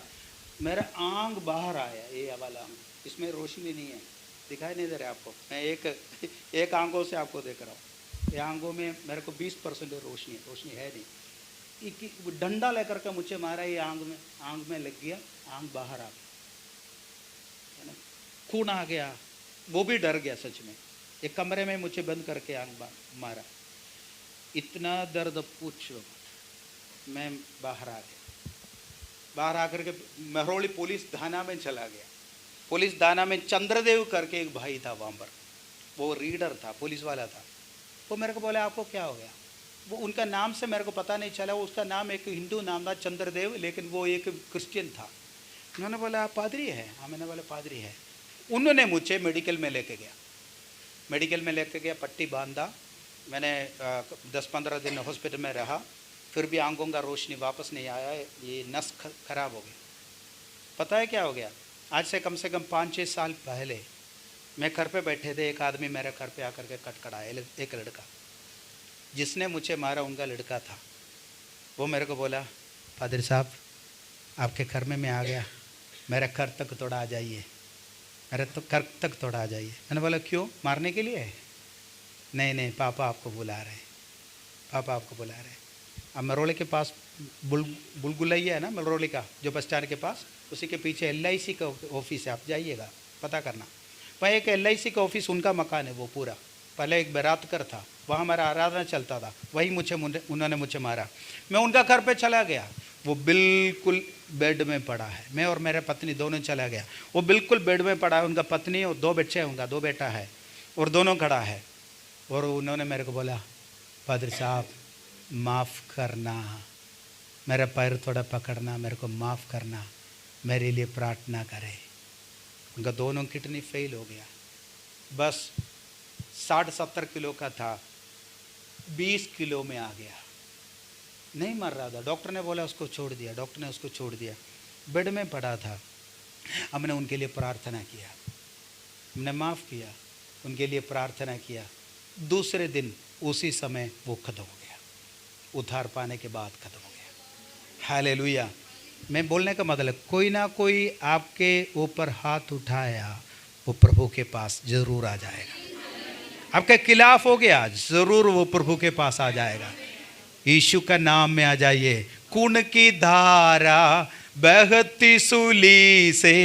[SPEAKER 2] मेरा आंख बाहर आया। ये वाला आंख, इसमें रोशनी नहीं है, दिखाई नहीं दे रहा आपको। मैं एक आंखों से आपको देख रहा हूँ। ये आंखों में मेरे को 20% रोशनी है नहीं। डंडा लेकर के मुझे मारा, ये आंख में लग गया, आंख बाहर आ गया, है ना, खून आ गया। वो भी डर गया सच में। एक कमरे में मुझे बंद करके आंख मारा, इतना दर्द पूछो। मैं बाहर आ गया, बाहर आकर के महरौली पुलिस थाना में चला गया। पुलिस थाना में चंद्रदेव करके एक भाई था वहाँ पर, वो रीडर था, पुलिस वाला था। वो मेरे को बोला, आपको क्या हो गया? वो उनका नाम से मेरे को पता नहीं चला, वो उसका नाम एक हिंदू नाम था चंद्रदेव, लेकिन वो एक क्रिश्चियन था। उन्होंने बोला, आप पादरी है? हाँ, मैंने बोला पादरी है। उन्होंने मुझे मेडिकल में लेके गया, पट्टी बांधा। मैंने 10-15 दिन हॉस्पिटल में रहा, फिर भी आंखों का रोशनी वापस नहीं आया। ये नस खराब हो गया। पता है क्या हो गया? आज से कम 5-6 साल पहले मैं घर पे बैठे थे, एक आदमी मेरे घर पे आकर के कटकड़ाया। एक लड़का, जिसने मुझे मारा उनका लड़का था। वो मेरे को बोला, पादरी साहब आपके घर में मैं आ गया, मेरे घर तक थोड़ा आ जाइए, मेरे तो घर तक थोड़ा आ जाइए। मैंने बोला, क्यों? मारने के लिए? नहीं, पापा आपको बुला रहे हैं, पापा आपको बुला रहे हैं। अब मरोली के पास बुलगुलैया है ना, मरोली का जो बस स्टैंड के पास, उसी के पीछे LIC का ऑफिस है, आप जाइएगा पता करना। वहाँ एक LIC का ऑफिस उनका मकान है वो पूरा। पहले एक बरातकर था, वहाँ हमारा आराधना चलता था, वही उन्होंने मुझे मारा। मैं उनका घर पे चला गया, वो बिल्कुल बेड में पड़ा है। मैं और मेरे पत्नी दोनों चला गया, वो बिल्कुल बेड में पड़ा है। उनका पत्नी और 2 बच्चे हैं, उनका 2 बेटा है, और दोनों खड़ा है। और उन्होंने मेरे को बोला, पादरी साहब माफ़ करना, मेरा पैर थोड़ा पकड़ना, मेरे को माफ़ करना, मेरे लिए प्रार्थना करें। उनका दोनों किडनी फेल हो गया, बस 60-70 किलो का था, 20 किलो में आ गया, नहीं मर रहा था। डॉक्टर ने बोला उसको छोड़ दिया, डॉक्टर ने उसको छोड़ दिया, बेड में पड़ा था। हमने उनके लिए प्रार्थना किया, हमने माफ़ किया, उनके लिए प्रार्थना किया। दूसरे दिन उसी समय वो खत्म हो गया, उद्धार पाने के बाद खत्म हो गया। हालेलुया। मैं बोलने का मतलब, कोई ना कोई आपके ऊपर हाथ उठाया, वो प्रभु के पास जरूर आ जाएगा। आपके खिलाफ हो गया, जरूर वो प्रभु के पास आ जाएगा। यीशु का नाम में आ जाइए। खून की धारा बहती सूली से,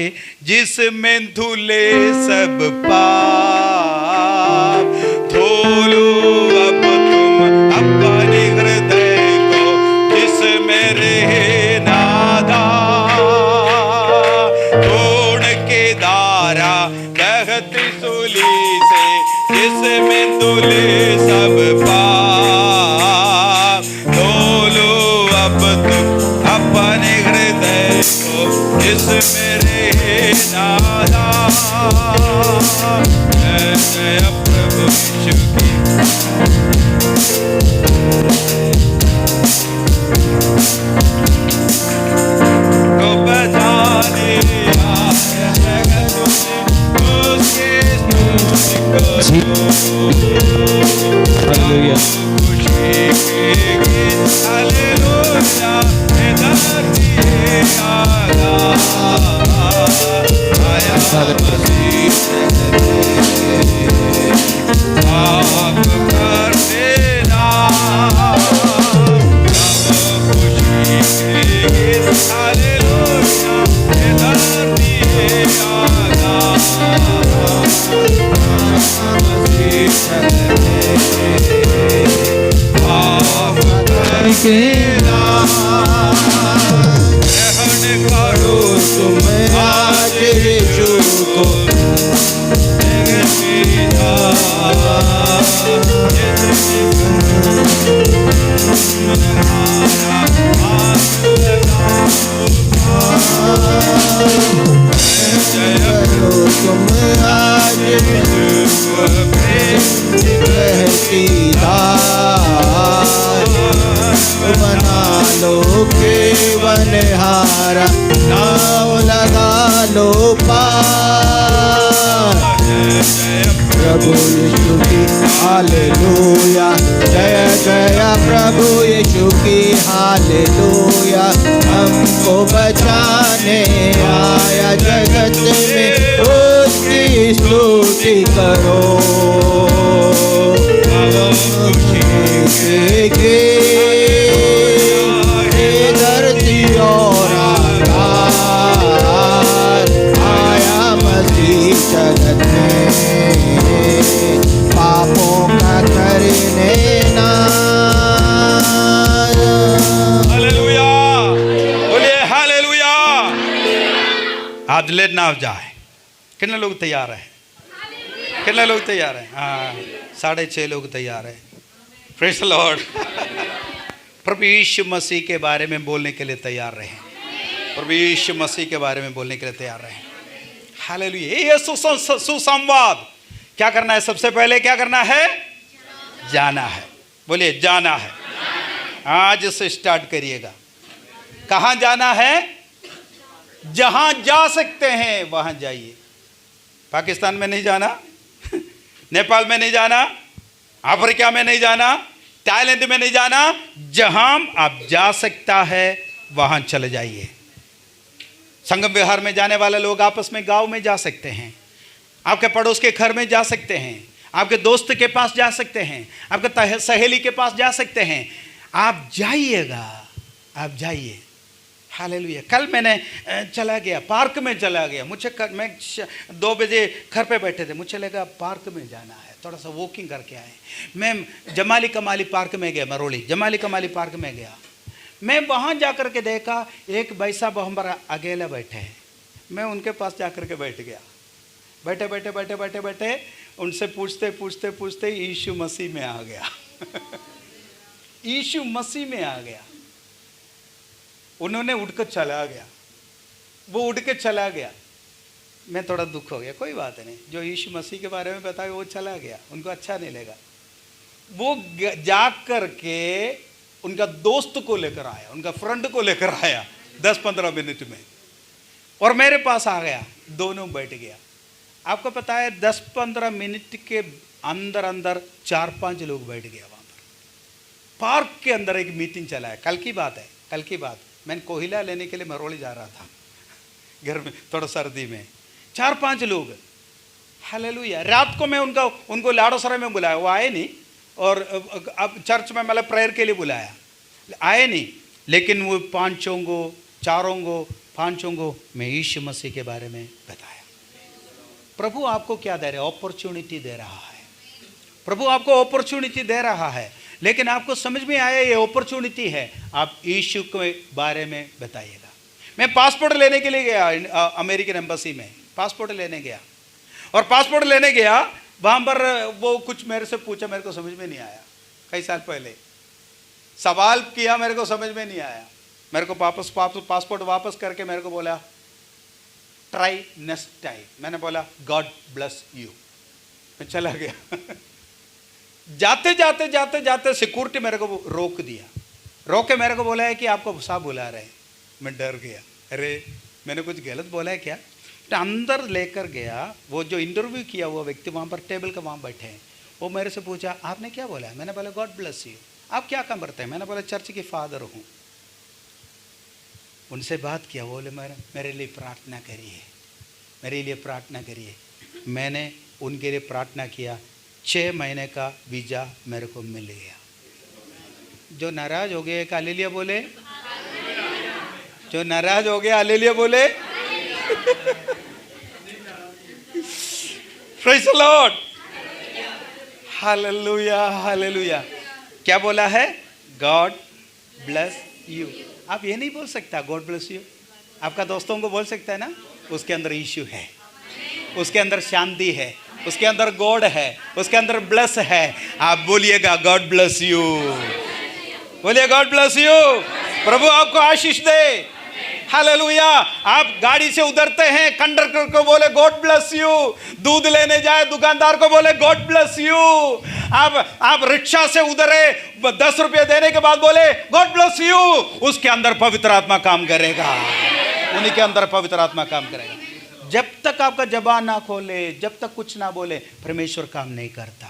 [SPEAKER 2] जिसमें धुले सब पाप, धो लो अब तुम अपने हृदय को, जिसमें रहे नादा। खून की धारा बहती सूली से, जिसमें धुले सब पाप, धो लो अब तुम अपने हृदय को, जिसमें रहे नादा। जय जय प्रभु यीशु की। को बचाने आया जगत में, उसके स्तुति करो। हालेलुया, हालेलुया, ये धरती आया, आया मसीह आप कर देना। सब खुशी के गीत, हालेलुया, ये धरती आया, मसीह आप करके ग्रहण करो तुम आज यीशु को। तुम आज बना लो केवलहारा, नाव लगा लो पार। प्रभु यीशु की हालेलुया, जय जय प्रभु यीशु की हालेलुया। हमको बचाने आया जगत में, उसकी स्तुति करो। धरती और आकाश, आया मसीह जगत में, पापों का करने नाश। हालेलुया, बोलिए हालेलुया। आज लेना जाए। कितने लोग तैयार हैं? कितने लोग तैयार हैं? हाँ, 6.5 लोग तैयार हैं। Praise the Lord. प्रभु यीशु मसीह के बारे में बोलने के लिए तैयार रहें। प्रभु यीशु मसीह के बारे में बोलने के लिए तैयार रहें। हालेलुया। ये सुसंवाद क्या करना है? सबसे पहले क्या करना है? जाना है। बोलिए जाना है। आज से स्टार्ट करिएगा। कहाँ जाना है? जहाँ जा सकते हैं वहाँ जाइए। पाकिस्तान में नहीं जाना, नेपाल में नहीं जाना, अफ्रीका में नहीं जाना, थाईलैंड में नहीं जाना। जहां आप जा सकता है वहां चले जाइए। संगम विहार में जाने वाले लोग आपस में गांव में जा सकते हैं, आपके पड़ोस के घर में जा सकते हैं, आपके दोस्त के पास जा सकते हैं, आपके सहेली के पास जा सकते हैं, आप जाइएगा, आप जाइए। हालेलुया। कल मैंने चला गया, पार्क में चला गया। मैं 2 बजे घर पे बैठे थे, मुझे लगा पार्क में जाना है, थोड़ा सा वॉकिंग करके आए। मैं जमाली कमाली पार्क में गया, मरोली जमाली कमाली पार्क में गया। मैं वहाँ जा कर के देखा एक भाई साहब हम अकेले बैठे हैं। मैं उनके पास जा कर के बैठ गया। बैठे बैठे बैठे बैठे बैठे उनसे पूछते पूछते पूछते यीशु मसीह में आ गया। यीशु मसीह में आ गया। उन्होंने उठकर चला गया, वो उठ के चला गया। मैं थोड़ा दुख हो गया, कोई बात नहीं, जो यीशु मसीह के बारे में बताया वो चला गया, उनको अच्छा नहीं लगा। वो जा कर के उनका दोस्त को लेकर आया, उनका फ्रेंड को लेकर आया 10-15 मिनट में, और मेरे पास आ गया, दोनों बैठ गया। आपको पता है 10-15 मिनट के अंदर अंदर 4-5 लोग बैठ गया वहाँ पर। पार्क के अंदर एक मीटिंग चला है, कल की बात है, कल की बात। मैंने कोहिला लेने के लिए मरोली जा रहा था घर में, थोड़ा सर्दी में, 4-5 लोग। हालेलुया। रात को मैं उनको लाड़ोसरा में बुलाया, वो आए नहीं, और अब चर्च में मतलब प्रेयर के लिए बुलाया, आए नहीं, लेकिन वो 4 को मैं यीशु मसीह के बारे में बताया। प्रभु आपको क्या दे रहा है? अपॉर्चुनिटी दे रहा है। प्रभु आपको अपॉर्चुनिटी दे रहा है, लेकिन आपको समझ में आया ये अपॉर्चुनिटी है, आप यीशु के बारे में बताइएगा। मैं पासपोर्ट लेने के लिए गया अमेरिकन एम्बेसी में, पासपोर्ट लेने गया, और पासपोर्ट लेने गया वहाँ पर वो कुछ मेरे से पूछा, मेरे को समझ में नहीं आया। कई साल पहले सवाल किया, मेरे को समझ में नहीं आया। मेरे को पासपोर्ट वापस करके मेरे को बोला ट्राई नेक्स्ट टाइम। मैंने बोला गॉड ब्लेस यू, मैं चला गया। जाते जाते जाते जाते सिक्योरिटी मेरे को रोक दिया, रोक के मेरे को बोला है कि आपको साहब बुला रहे हैं। मैं डर गया, अरे मैंने कुछ गलत बोला है क्या? तो अंदर लेकर गया, वो जो इंटरव्यू किया हुआ व्यक्ति वहाँ पर टेबल के वहाँ बैठे हैं, वो मेरे से पूछा आपने क्या बोला है? मैंने बोला गॉड ब्लेस यू। आप क्या काम करते हैं? मैंने बोला चर्च की फादर हूँ। उनसे बात किया, बोले मेरे लिए प्रार्थना करिए, मेरे लिए प्रार्थना करिए। मैंने उनके लिए प्रार्थना किया, 6 महीने का वीज़ा मेरे को मिल गया। जो नाराज हो गए एक हालेलुया बोले, जो नाराज हो गया हालेलुया बोले। Praise the Lord, hallelujah hallelujah. क्या बोला है? God bless you. आप ये नहीं बोल सकता गॉड ब्लेस यू, आपका दोस्तों को बोल सकता है ना, उसके अंदर यीशु है, उसके अंदर शांति है, उसके अंदर गॉड है, उसके अंदर ब्लेस है। आप बोलिएगा गॉड ब्लेस यू, बोलिए गॉड ब्लेस यू। प्रभु आपको आशीष दे। हालेलुया। आप गाड़ी से उतरते हैं, कंडक्टर को बोले गॉड ब्लेस यू। दूध लेने जाए, दुकानदार को बोले गॉड ब्लेस यू। आप रिक्शा से उतरे, 10 रुपये देने के बाद बोले गॉड ब्लेस यू। उसके अंदर पवित्र आत्मा काम करेगा, उन्हीं के अंदर पवित्र आत्मा काम करेगा। जब तक आपका जबान ना खोले, जब तक कुछ ना बोले, परमेश्वर काम नहीं करता।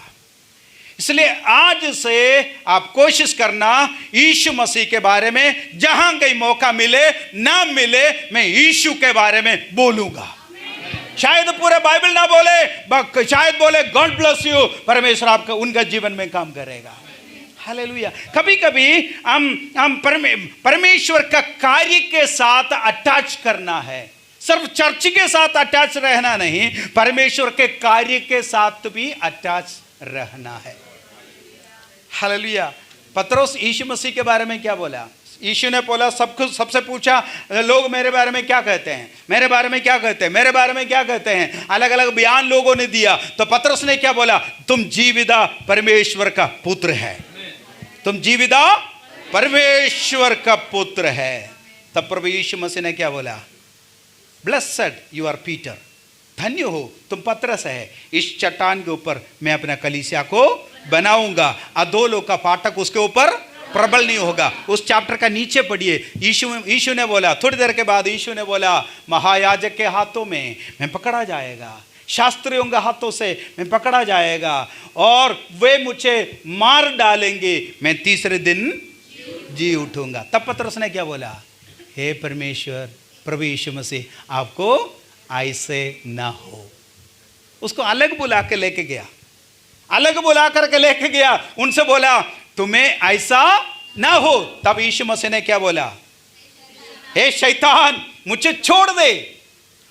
[SPEAKER 2] इसलिए आज से आप कोशिश करना, यीशु मसीह के बारे में जहां कहीं मौका मिले ना मिले, मैं यीशु के बारे में बोलूंगा। शायद पूरे बाइबल ना बोले, शायद बोले गॉड ब्लेस यू, परमेश्वर आपका उनका जीवन में काम करेगा। हालेलुया। कभी कभी हम परमेश्वर का कार्य के साथ अटैच करना है, सिर्फ चर्च के साथ अटैच रहना नहीं, परमेश्वर के कार्य के साथ भी अटैच रहना है। हालेलुया। पतरस यीशु मसीह के बारे में क्या बोला? यीशु ने बोला, सबसे पूछा लोग मेरे बारे में क्या कहते हैं, मेरे बारे में क्या कहते हैं, मेरे बारे में क्या कहते हैं। अलग अलग बयान लोगों ने दिया, तो पतरस ने क्या बोला? तुम जीविदा परमेश्वर का पुत्र है, तुम जीविदा परमेश्वर का पुत्र है। तब प्रभु यीशु मसीह ने क्या बोला? ब्लेस्ड यू आर पीटर, धन्य हो तुम पतरस है, इस चट्टान के ऊपर मैं अपना कलीसिया को बनाऊंगा, अधोलों का फाटक उसके ऊपर प्रबल नहीं होगा। उस चैप्टर का नीचे पढ़िए, यीशु ने बोला, थोड़ी देर के बाद यीशु ने बोला, महायाजक के हाथों में मैं पकड़ा जाएगा, शास्त्रियों के हाथों से मैं पकड़ा जाएगा, और वे मुझे मार डालेंगे, मैं तीसरे दिन जी उठूंगा। तब पतरस ने क्या बोला? हे परमेश्वर, प्रभु यीशु मसीह, आपको ऐसे ना हो। उसको अलग बुला के लेके गया, अलग बुला करके लेके गया, उनसे बोला तुम्हें ऐसा ना हो, तब यीशु मसीह ने क्या बोला? हे शैतान, मुझे छोड़ दे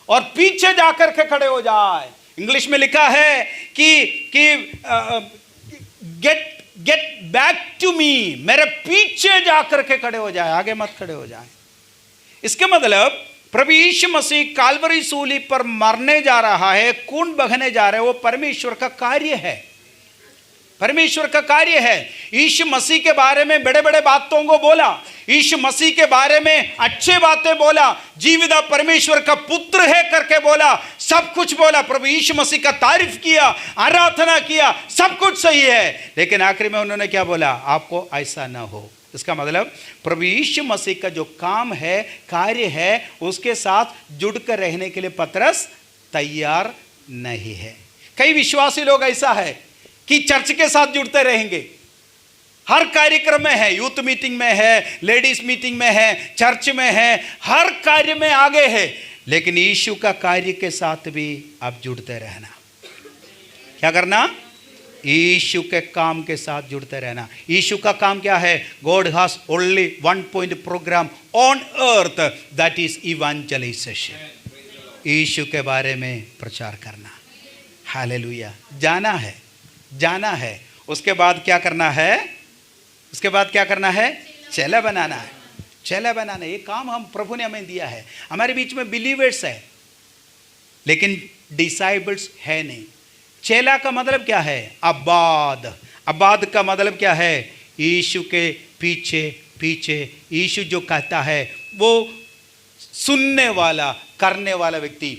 [SPEAKER 2] और पीछे जाकर के खड़े हो जाए। इंग्लिश में लिखा है कि गेट बैक टू मी, मेरे पीछे जाकर के खड़े हो जाए, आगे मत खड़े हो जाए। इसके मतलब प्रभु यीशु मसीह काल्वरी सूली पर मरने जा रहा है, खून बहने जा रहा है, वो परमेश्वर का कार्य है, परमेश्वर का कार्य है। यीशु मसीह के बारे में बड़े बड़े बातों को बोला, यीशु मसीह के बारे में अच्छे बातें बोला, जीवित परमेश्वर का पुत्र है करके बोला, सब कुछ बोला, प्रभु यीशु मसीह का तारीफ किया, आराधना किया, सब कुछ सही है। लेकिन आखिर में उन्होंने क्या बोला? आपको ऐसा ना हो। इसका मतलब प्रभु यीशु मसीह का जो काम है, कार्य है, उसके साथ जुड़कर रहने के लिए पतरस तैयार नहीं है। कई विश्वासी लोग ऐसा है कि चर्च के साथ जुड़ते रहेंगे, हर कार्यक्रम में है, यूथ मीटिंग में है, लेडीज मीटिंग में है, चर्च में है, हर कार्य में आगे है, लेकिन यीशु का कार्य के साथ भी आप जुड़ते रहना। क्या करना? यीशु के काम के साथ जुड़ते रहना। यीशु का काम क्या है? God has only one point programme on earth, that is evangelisation. यीशु के बारे में प्रचार करना। हालेलुया। जाना है, जाना है। उसके बाद क्या करना है? उसके बाद क्या करना है? चेला बनाना है, चेला बनाना। ये काम हम प्रभु ने हमें दिया है। हमारे बीच में बिलीवर्स है लेकिन डिसाइबल्स है नहीं। चेला का मतलब क्या है? अब्बाद। अब्बाद का मतलब क्या है? यीशु के पीछे पीछे, यीशु जो कहता है वो सुनने वाला, करने वाला व्यक्ति।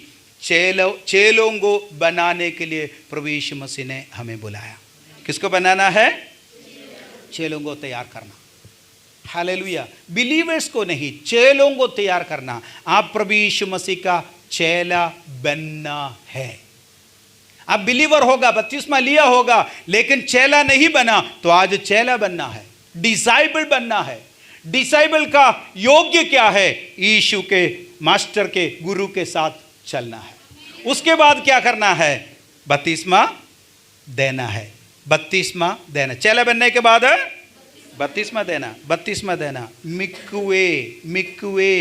[SPEAKER 2] चेलों को बनाने के लिए प्रभु यीशु मसीह ने हमें बुलाया। किसको बनाना है? चेलों को तैयार करना। हालेलुया। बिलीवर्स को नहीं, चेलों को तैयार करना। आप प्रभु यीशु मसीह का चेला बनना है। आप बिलीवर होगा, बपतिस्मा लिया होगा, लेकिन चेला नहीं बना तो आज चेला बनना है, डिसाइबल बनना है। डिसाइबल का योग्य क्या है? यीशु के मास्टर के, गुरु के साथ चलना है। उसके बाद क्या करना है? बपतिस्मा देना है, बपतिस्मा देना। चेला बनने के बाद बपतिस्मा देना, बपतिस्मा देना। मिक्वे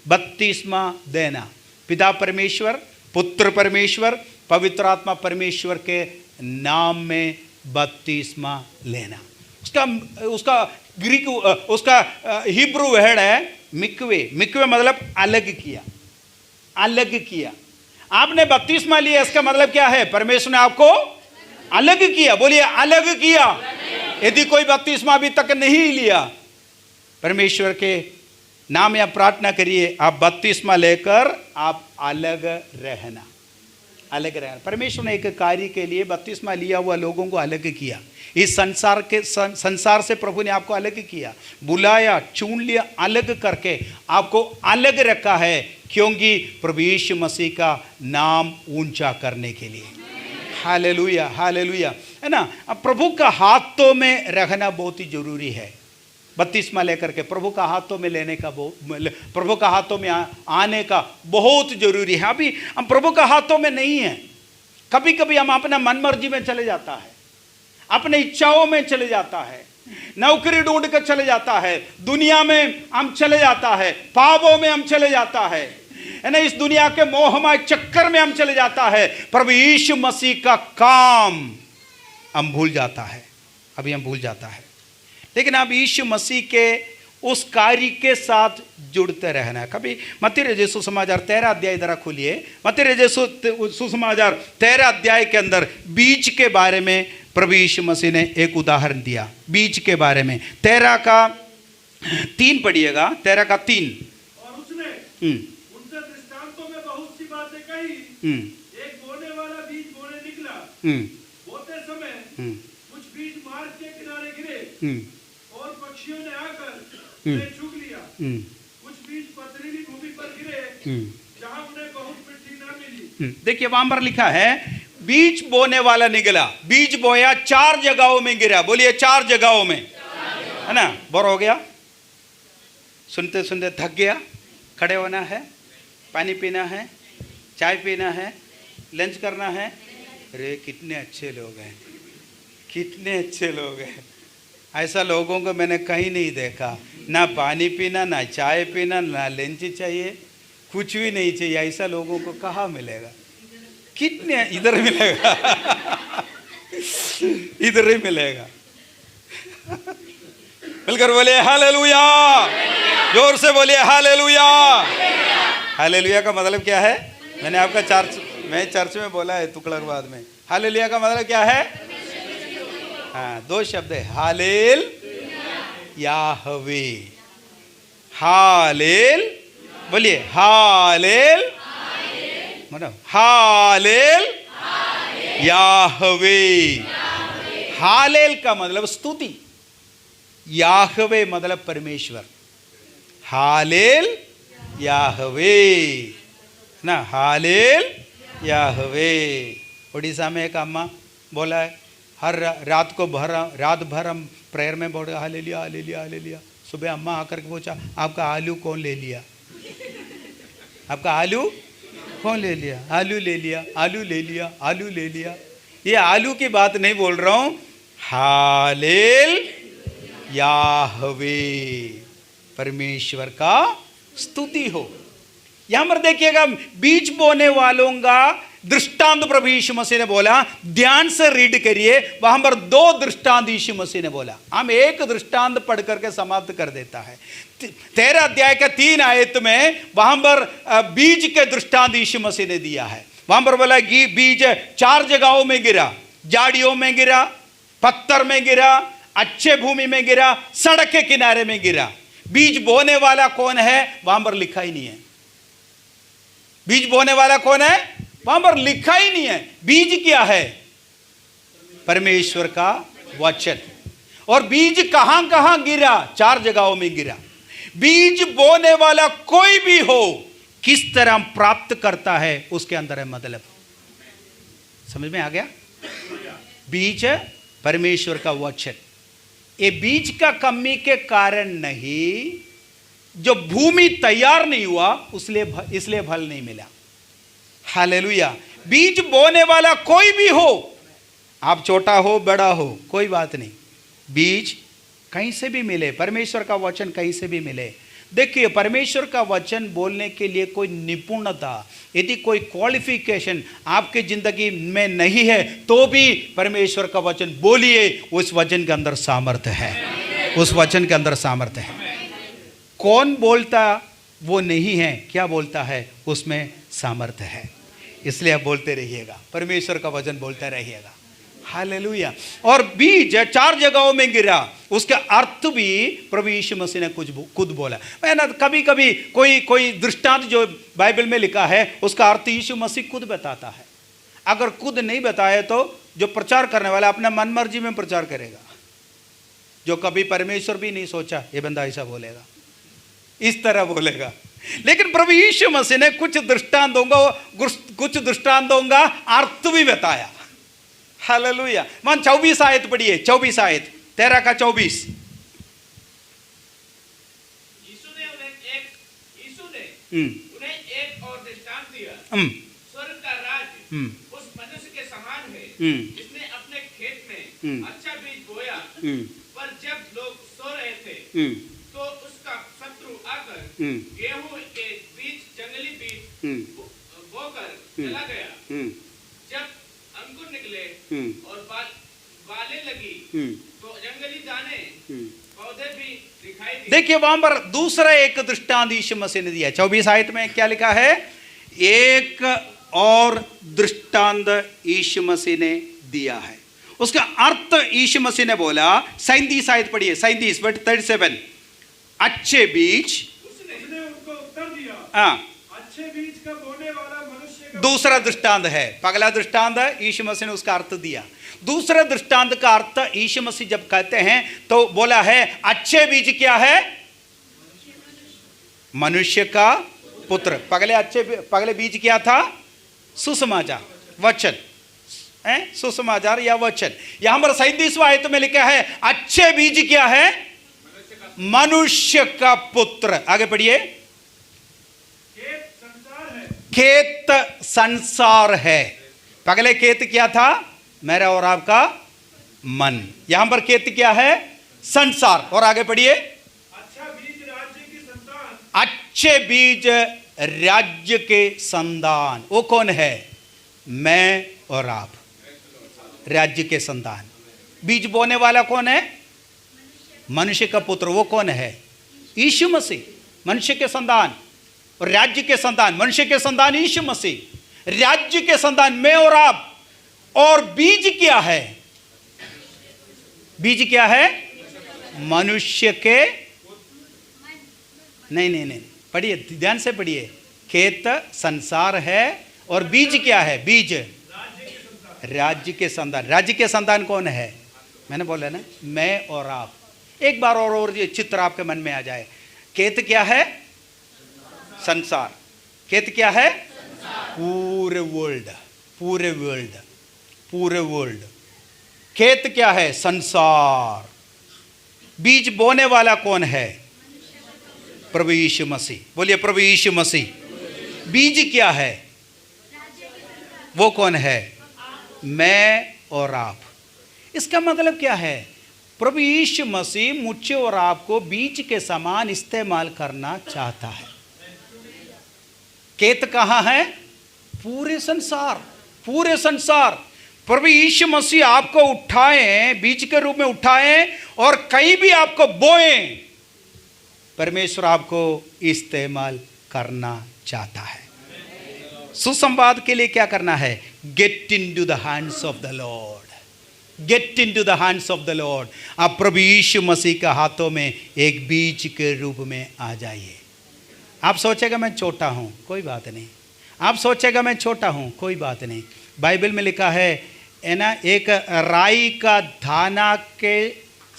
[SPEAKER 2] बपतिस्मा देना। पिता परमेश्वर, पुत्र परमेश्वर, पवित्र आत्मा परमेश्वर के नाम में बपतिस्मा लेना। उसका ग्रीक, उसका हिब्रू वर्ड है मिक्वे। मिक्वे मतलब अलग किया, अलग किया। आपने बपतिस्मा लिया, इसका मतलब क्या है? परमेश्वर ने आपको अलग किया। बोलिए अलग किया। यदि कोई बपतिस्मा अभी तक नहीं लिया, परमेश्वर के नाम या प्रार्थना करिए, आप बपतिस्मा लेकर आप अलग रहना, अलग रहना। परमेश्वर ने एक कार्य के लिए बपतिस्मा लिया हुआ लोगों को अलग किया। इस संसार से प्रभु ने आपको अलग किया, बुलाया, चुन लिया, अलग करके आपको अलग रखा है। क्योंकि प्रभु यीशु मसीह का नाम ऊंचा करने के लिए। हालेलुया, हालेलुया, है ना। अब प्रभु का हाथों में रखना बहुत ही जरूरी है। बपतिस्मा लेकर के प्रभु का हाथों में लेने का, प्रभु का हाथों में आने का बहुत जरूरी है। अभी हम प्रभु का हाथों में नहीं है। कभी कभी हम अपना मन मर्जी में चले जाता है, अपने इच्छाओं में चले जाता है, नौकरी ढूंढ कर चले जाता है, दुनिया में हम चले जाता है, पापों में हम चले जाता है ना। इस दुनिया के मोहमाय चक्कर में हम चले जाता है। प्रभु यीशु मसीह का काम हम भूल जाता है, अभी हम भूल जाता है। लेकिन अब यीशु मसीह के उस कार्य के साथ जुड़ते रहना है। कभी मत्ती रचित सुसमाचार 13 अध्याय जरा खोलिए। मत्ती रचित सुसमाचार 13 अध्याय के अंदर बीज के बारे में प्रभु यीशु मसीह ने एक उदाहरण दिया। बीज के बारे में 13 का 3 पढ़िएगा। 13 का 3।
[SPEAKER 3] और उसने उनसे दृष्टांतों में बहुत सी बातें कही। एक बोने वाला बीज बोने निकला। बोते समय कुछ बीज मार्ग के किनारे गिरे और पक्षियों ने आकर उन्हें चुग लिया। कुछ बीज पथरीली भूमि पर गिरे जहां उन्हें बहुत मिट्टी न मिली।
[SPEAKER 2] देखिए वहां पर लिखा है बीज बोने वाला निकला। बीज बोया, 4 जगहों में गिरा। बोलिए 4 जगहों में, है ना। बोर हो गया, सुनते सुनते थक गया, खड़े होना है, पानी पीना है, चाय पीना है, लंच करना है। अरे कितने अच्छे लोग हैं, कितने अच्छे लोग हैं, ऐसा लोगों को मैंने कहीं नहीं देखा। ना पानी पीना, ना चाय पीना, ना लंच चाहिए, कुछ भी नहीं चाहिए। ऐसा लोगों को कहाँ मिलेगा? कितने इधर मिलेगा इधर ही मिलेगा। मिलकर बोलिए हालेलुया, जोर से बोलिए हालेलुया। हालेलुया का मतलब क्या है? मैंने आपका मैं चर्च में बोला है तुकड़कबाद में। हालेलुया का मतलब क्या है? हाँ, 2 शब्द है, हालेल याहवे। हालेल, बोलिए हालेल, मतलब हालेल याहवे। हालेल का मतलब स्तुति, याहवे मतलब परमेश्वर। हालेल याहवे ना, हालेल याहवे। उड़ीसा में एक अम्मा बोला है, हर रात भर हम प्रेयर में बोल रहे हालेलुया हालेलुया हालेलुया। सुबह अम्मा आकर के पूछा, आपका आलू कौन ले लिया? आपका आलू कौन ले लिया? आलू ले लिया, आलू ले लिया, आलू ले लिया। ये आलू की बात नहीं बोल रहा हूं, हालेल याहवे, परमेश्वर का स्तुति हो। यहां पर देखिएगा, बीज बोने वालों का दृष्टांत प्रभु यीशु मसीह ने बोला। ध्यान से रीड करिए, वहां पर 2 दृष्टांत यीशु मसीह ने बोला। हम एक दृष्टांत पढ़ करके समाप्त कर देता है। 13 अध्याय का 3 आयत में वहां पर बीज के दृष्टांत यीशु मसीह ने दिया है। वहां पर बोला कि बीज 4 जगहों में गिरा, झाड़ियों में गिरा, पत्थर में गिरा, अच्छे भूमि में गिरा, सड़क के किनारे में गिरा। बीज बोने वाला कौन है वहां पर लिखा ही नहीं है। बीज बोने वाला कौन है वहां पर लिखा ही नहीं है। बीज क्या है? परमेश्वर का वचन। और बीज कहां कहां गिरा? 4 जगहों में गिरा। बीज बोने वाला कोई भी हो, किस तरह प्राप्त करता है उसके अंदर है मतलब। समझ में आ गया? बीज परमेश्वर का वचन। ये बीज का कमी के कारण नहीं, जो भूमि तैयार नहीं हुआ इसलिए फल नहीं मिला। हालेलुया। बीज बोने वाला कोई भी हो, आप छोटा हो बड़ा हो कोई बात नहीं, बीज कहीं से भी मिले, परमेश्वर का वचन कहीं से भी मिले। देखिए, परमेश्वर का वचन बोलने के लिए कोई निपुणता, यदि कोई क्वालिफिकेशन आपके जिंदगी में नहीं है तो भी परमेश्वर का वचन बोलिए। उस वचन के अंदर सामर्थ्य है, उस वचन के अंदर सामर्थ्य है। कौन बोलता वो नहीं है, क्या बोलता है उसमें सामर्थ्य है। इसलिए आप बोलते रहिएगा, परमेश्वर का वचन बोलते रहिएगा। हालेलुया। और बीज 4 जगहों में गिरा, उसका अर्थ भी प्रभु यीशु मसीह ने कुछ खुद बोला। मैं ना कभी कभी कोई दृष्टांत जो बाइबल में लिखा है उसका अर्थ यीशु मसीह खुद बताता है। अगर खुद नहीं बताए तो जो प्रचार करने वाला अपना मन मर्जी में प्रचार करेगा, जो कभी परमेश्वर भी नहीं सोचा ये बंदा ऐसा बोलेगा, इस तरह बोलेगा। लेकिन प्रभु यीशु मसीह ने कुछ दृष्टांतों का अर्थ भी बताया। हालेलुया। मान 24 आयत पढ़िए, 24 आयत 13 का 24।
[SPEAKER 3] यीशु ने उन्हें एक और दृष्टांत दिया। स्वर्ग का राज्य उस मनुष्य के समान है जिसने अपने खेत में अच्छा बीज बोया, पर जब लोग सो रहे थे तो उसका शत्रु आकर गेहूं के बीज, जंगली बीज बोकर चला गया। जब अंकुर निकले और बालें लगी तो जंगली दाने पौधे भी दिखाई दिए।
[SPEAKER 2] देखिए, वहां पर दूसरा एक दृष्टांत यीशु मसीह ने दिया। 24 आयत में क्या लिखा है? एक और दृष्टांत यीशु मसीह ने दिया है। उसका अर्थ यीशु मसीह ने बोला। 37 आयत पढ़िए, 37:37। अच्छे बीज,
[SPEAKER 3] उसने उनको उत्तर दिया,
[SPEAKER 2] हाँ,
[SPEAKER 3] अच्छे बीज का बोने वाला मनुष्य का
[SPEAKER 2] दूसरा दृष्टांत है। पहला दृष्टांत यीशु मसीह ने उसका अर्थ दिया। दूसरा दृष्टांत का अर्थ यीशु मसीह जब कहते हैं तो बोला है अच्छे बीज क्या है? मनुष्य का पुत्र। पगले बीज क्या था? सुसमाचार, वचन, सुसमाचार या वचन। यहां पर 37वां आयत में लिखा है अच्छे बीज क्या है? मनुष्य का पुत्र। आगे पढ़िए। खेत संसार है। पहले खेत क्या था? मेरा और आपका मन। यहां पर खेत क्या है? संसार। और आगे पढ़िए,
[SPEAKER 3] अच्छा बीज राज्य की संतान,
[SPEAKER 2] अच्छे बीज राज्य के संतान। वो कौन है? मैं और आप, राज्य के संतान। बीज बोने वाला कौन है? मनुष्य का पुत्र। वो कौन है? यीशु मसीह। मनुष्य के संतान और राज्य के संतान। मनुष्य के संतान यीशु मसीह, राज्य के संतान मैं और आप। और बीज क्या है? बीज क्या है? मनुष्य के, नहीं, पढ़िए, ध्यान से पढ़िए। खेत संसार है और बीज क्या है? बीज राज्य के संतान। राज्य के संतान कौन है? मैंने बोला ना, मैं और आप। एक बार और ये चित्र आपके मन में आ जाए। खेत क्या है? संसार। खेत क्या है? पूरे वर्ल्ड, पूरे वर्ल्ड, पूरे वर्ल्ड। खेत क्या है? संसार। बीज बोने वाला कौन है? प्रभु यीशु मसीह। बोलिए प्रभु यीशु मसीह। बीज क्या है? वो कौन है? मैं और आप। इसका मतलब क्या है? प्रभु यीशु मसीह मुझे और आपको बीज के समान इस्तेमाल करना चाहता है। खेत कहाँ है? पूरे संसार, पूरे संसार। प्रभु यीशु मसीह आपको उठाए, बीज के रूप में उठाए और कहीं भी आपको बोए, परमेश्वर आपको इस्तेमाल करना चाहता है। सुसंवाद के लिए क्या करना है? Get into the hands of the Lord. Gate into the hands of the Lord. आप प्रभु यीशु मसीह के हाथों में एक बीज के रूप में आ जाइए। आप सोचेगा मैं छोटा हूं, कोई बात नहीं। आप सोचेगा मैं छोटा हूं, कोई बात नहीं। बाइबल में लिखा है ना, एक राई का दाना के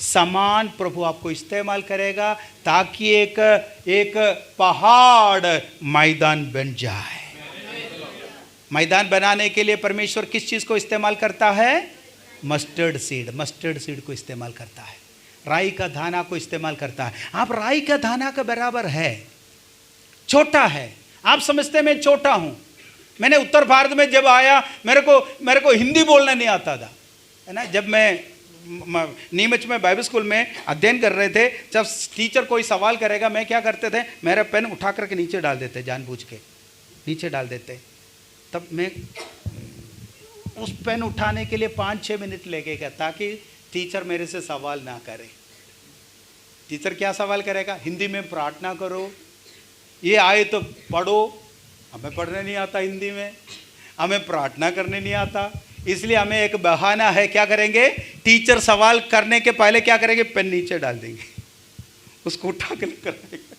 [SPEAKER 2] समान प्रभु आपको इस्तेमाल करेगा ताकि एक पहाड़ मैदान बन जाए। मैदान बनाने के लिए परमेश्वर किस चीज़ को इस्तेमाल करता है? Mustard seed. मस्टर्ड सीड को इस्तेमाल करता है, राई का दाना को इस्तेमाल करता है। आप राई का दाना के बराबर है, छोटा है। आप समझते हैं मैं छोटा हूं। मैंने उत्तर भारत में जब आया, मेरे को हिंदी बोलना नहीं आता था, है ना। जब मैं नीमच में बाइबल स्कूल में अध्ययन कर रहे थे, जब टीचर कोई सवाल करेगा, मैं क्या करते थे, मेरा पेन उठा करके नीचे डाल देते, जानबूझ के नीचे डाल देते। तब मैं उस पेन उठाने के लिए 5-6 मिनट लगेगा ताकि टीचर मेरे से सवाल ना करे। टीचर क्या सवाल करेगा? हिंदी में प्रार्थना करो, ये आए तो पढ़ो। हमें पढ़ने नहीं आता हिंदी में, हमें प्रार्थना करने नहीं आता, इसलिए हमें एक बहाना है। क्या करेंगे? टीचर सवाल करने के पहले क्या करेंगे? पेन नीचे डाल देंगे, उसको उठा के कर देंगे।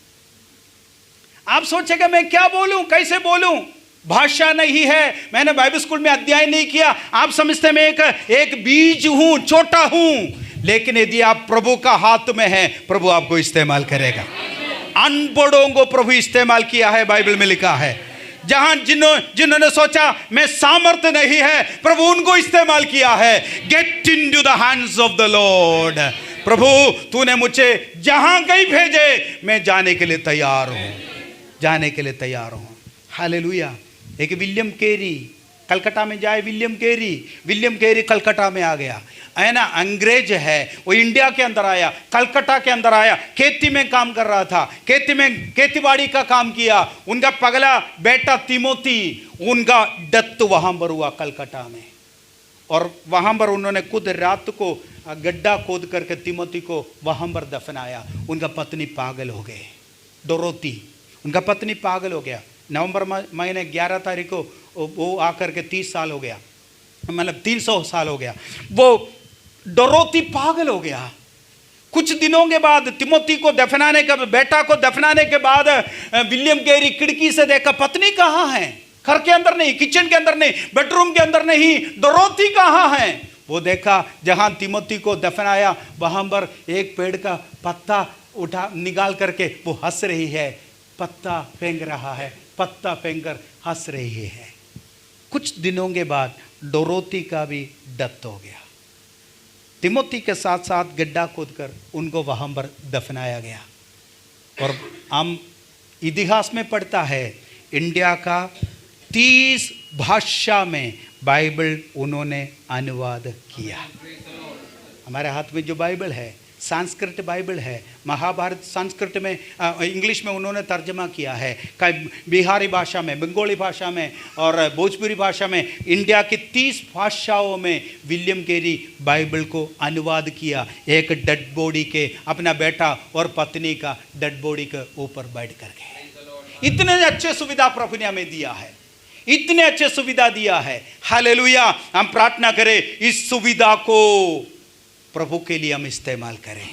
[SPEAKER 2] आप सोचेगा मैं क्या बोलूं, कैसे बोलूं? भाषा नहीं है, मैंने बाइबल स्कूल में अध्ययन नहीं किया। आप समझते मैं एक बीज हूं, छोटा हूं, लेकिन यदि आप प्रभु का हाथ में हैं, प्रभु आपको इस्तेमाल करेगा। अनपढ़ों को प्रभु इस्तेमाल किया है, बाइबल में लिखा है। जहां जिन्होंने सोचा मैं सामर्थ्य नहीं है, प्रभु उनको इस्तेमाल किया है। Get into the hands of the Lord. प्रभु तूने मुझे जहां कहीं भेजे, मैं जाने के लिए तैयार हूं, जाने के लिए तैयार हूं। हालेलुया। एक विलियम कैरी कलकत्ता में जाए। विलियम कैरी कलकत्ता में आ गया, है ना। अंग्रेज है, वो इंडिया के अंदर आया, कलकत्ता के अंदर आया, खेती में काम कर रहा था, खेतीबाड़ी का काम किया। उनका पगला बेटा तिमोथी, उनका डेथ वहां पर हुआ कलकत्ता में। और वहां पर उन्होंने खुद रात को गड्ढा खोद करके तिमोथी को वहां पर दफनाया। उनका पत्नी पागल हो गए, डोरोथी, उनका पत्नी पागल हो गया। नवंबर महीने 11 तारीख को वो आकर के 30 साल हो गया, मतलब 300 साल हो गया। वो डोरोथी पागल हो गया। कुछ दिनों के बाद तिमोथी को दफनाने का, बेटा को दफनाने के बाद विलियम कैरी खिड़की से देखा, पत्नी कहाँ है? घर के अंदर नहीं, किचन के अंदर नहीं, बेडरूम के अंदर नहीं, डोरोथी कहाँ है? वो देखा जहां तिमोथी को दफनाया वहां पर एक पेड़ का पत्ता उठा निकाल करके वो हंस रही है, पत्ता फेंक रहा है, पत्ता फेंकर हंस रही है। कुछ दिनों के बाद डोरोथी का भी डेथ हो गया। तिमोथी के साथ साथ गड्ढा खोदकर उनको वहां पर दफनाया गया। और हम इतिहास में पढ़ता है, इंडिया का 30 भाषा में बाइबल उन्होंने अनुवाद किया। हमारे हाथ में जो बाइबल है संस्कृत बाइबल है, महाभारत संस्कृत में इंग्लिश में उन्होंने तर्जमा किया है, कई बिहारी भाषा में, बंगाली भाषा में और भोजपुरी भाषा में, इंडिया की 30 भाषाओं में विलियम कैरी बाइबल को अनुवाद किया, एक डेड बॉडी के, अपना बेटा और पत्नी का डेड बॉडी के ऊपर बैठ करके। इतने अच्छे सुविधा प्रभु ने हमें दिया है, इतने अच्छे सुविधा दिया है। हालेलुया। हम प्रार्थना करें इस सुविधा को प्रभु के लिए हम इस्तेमाल करें,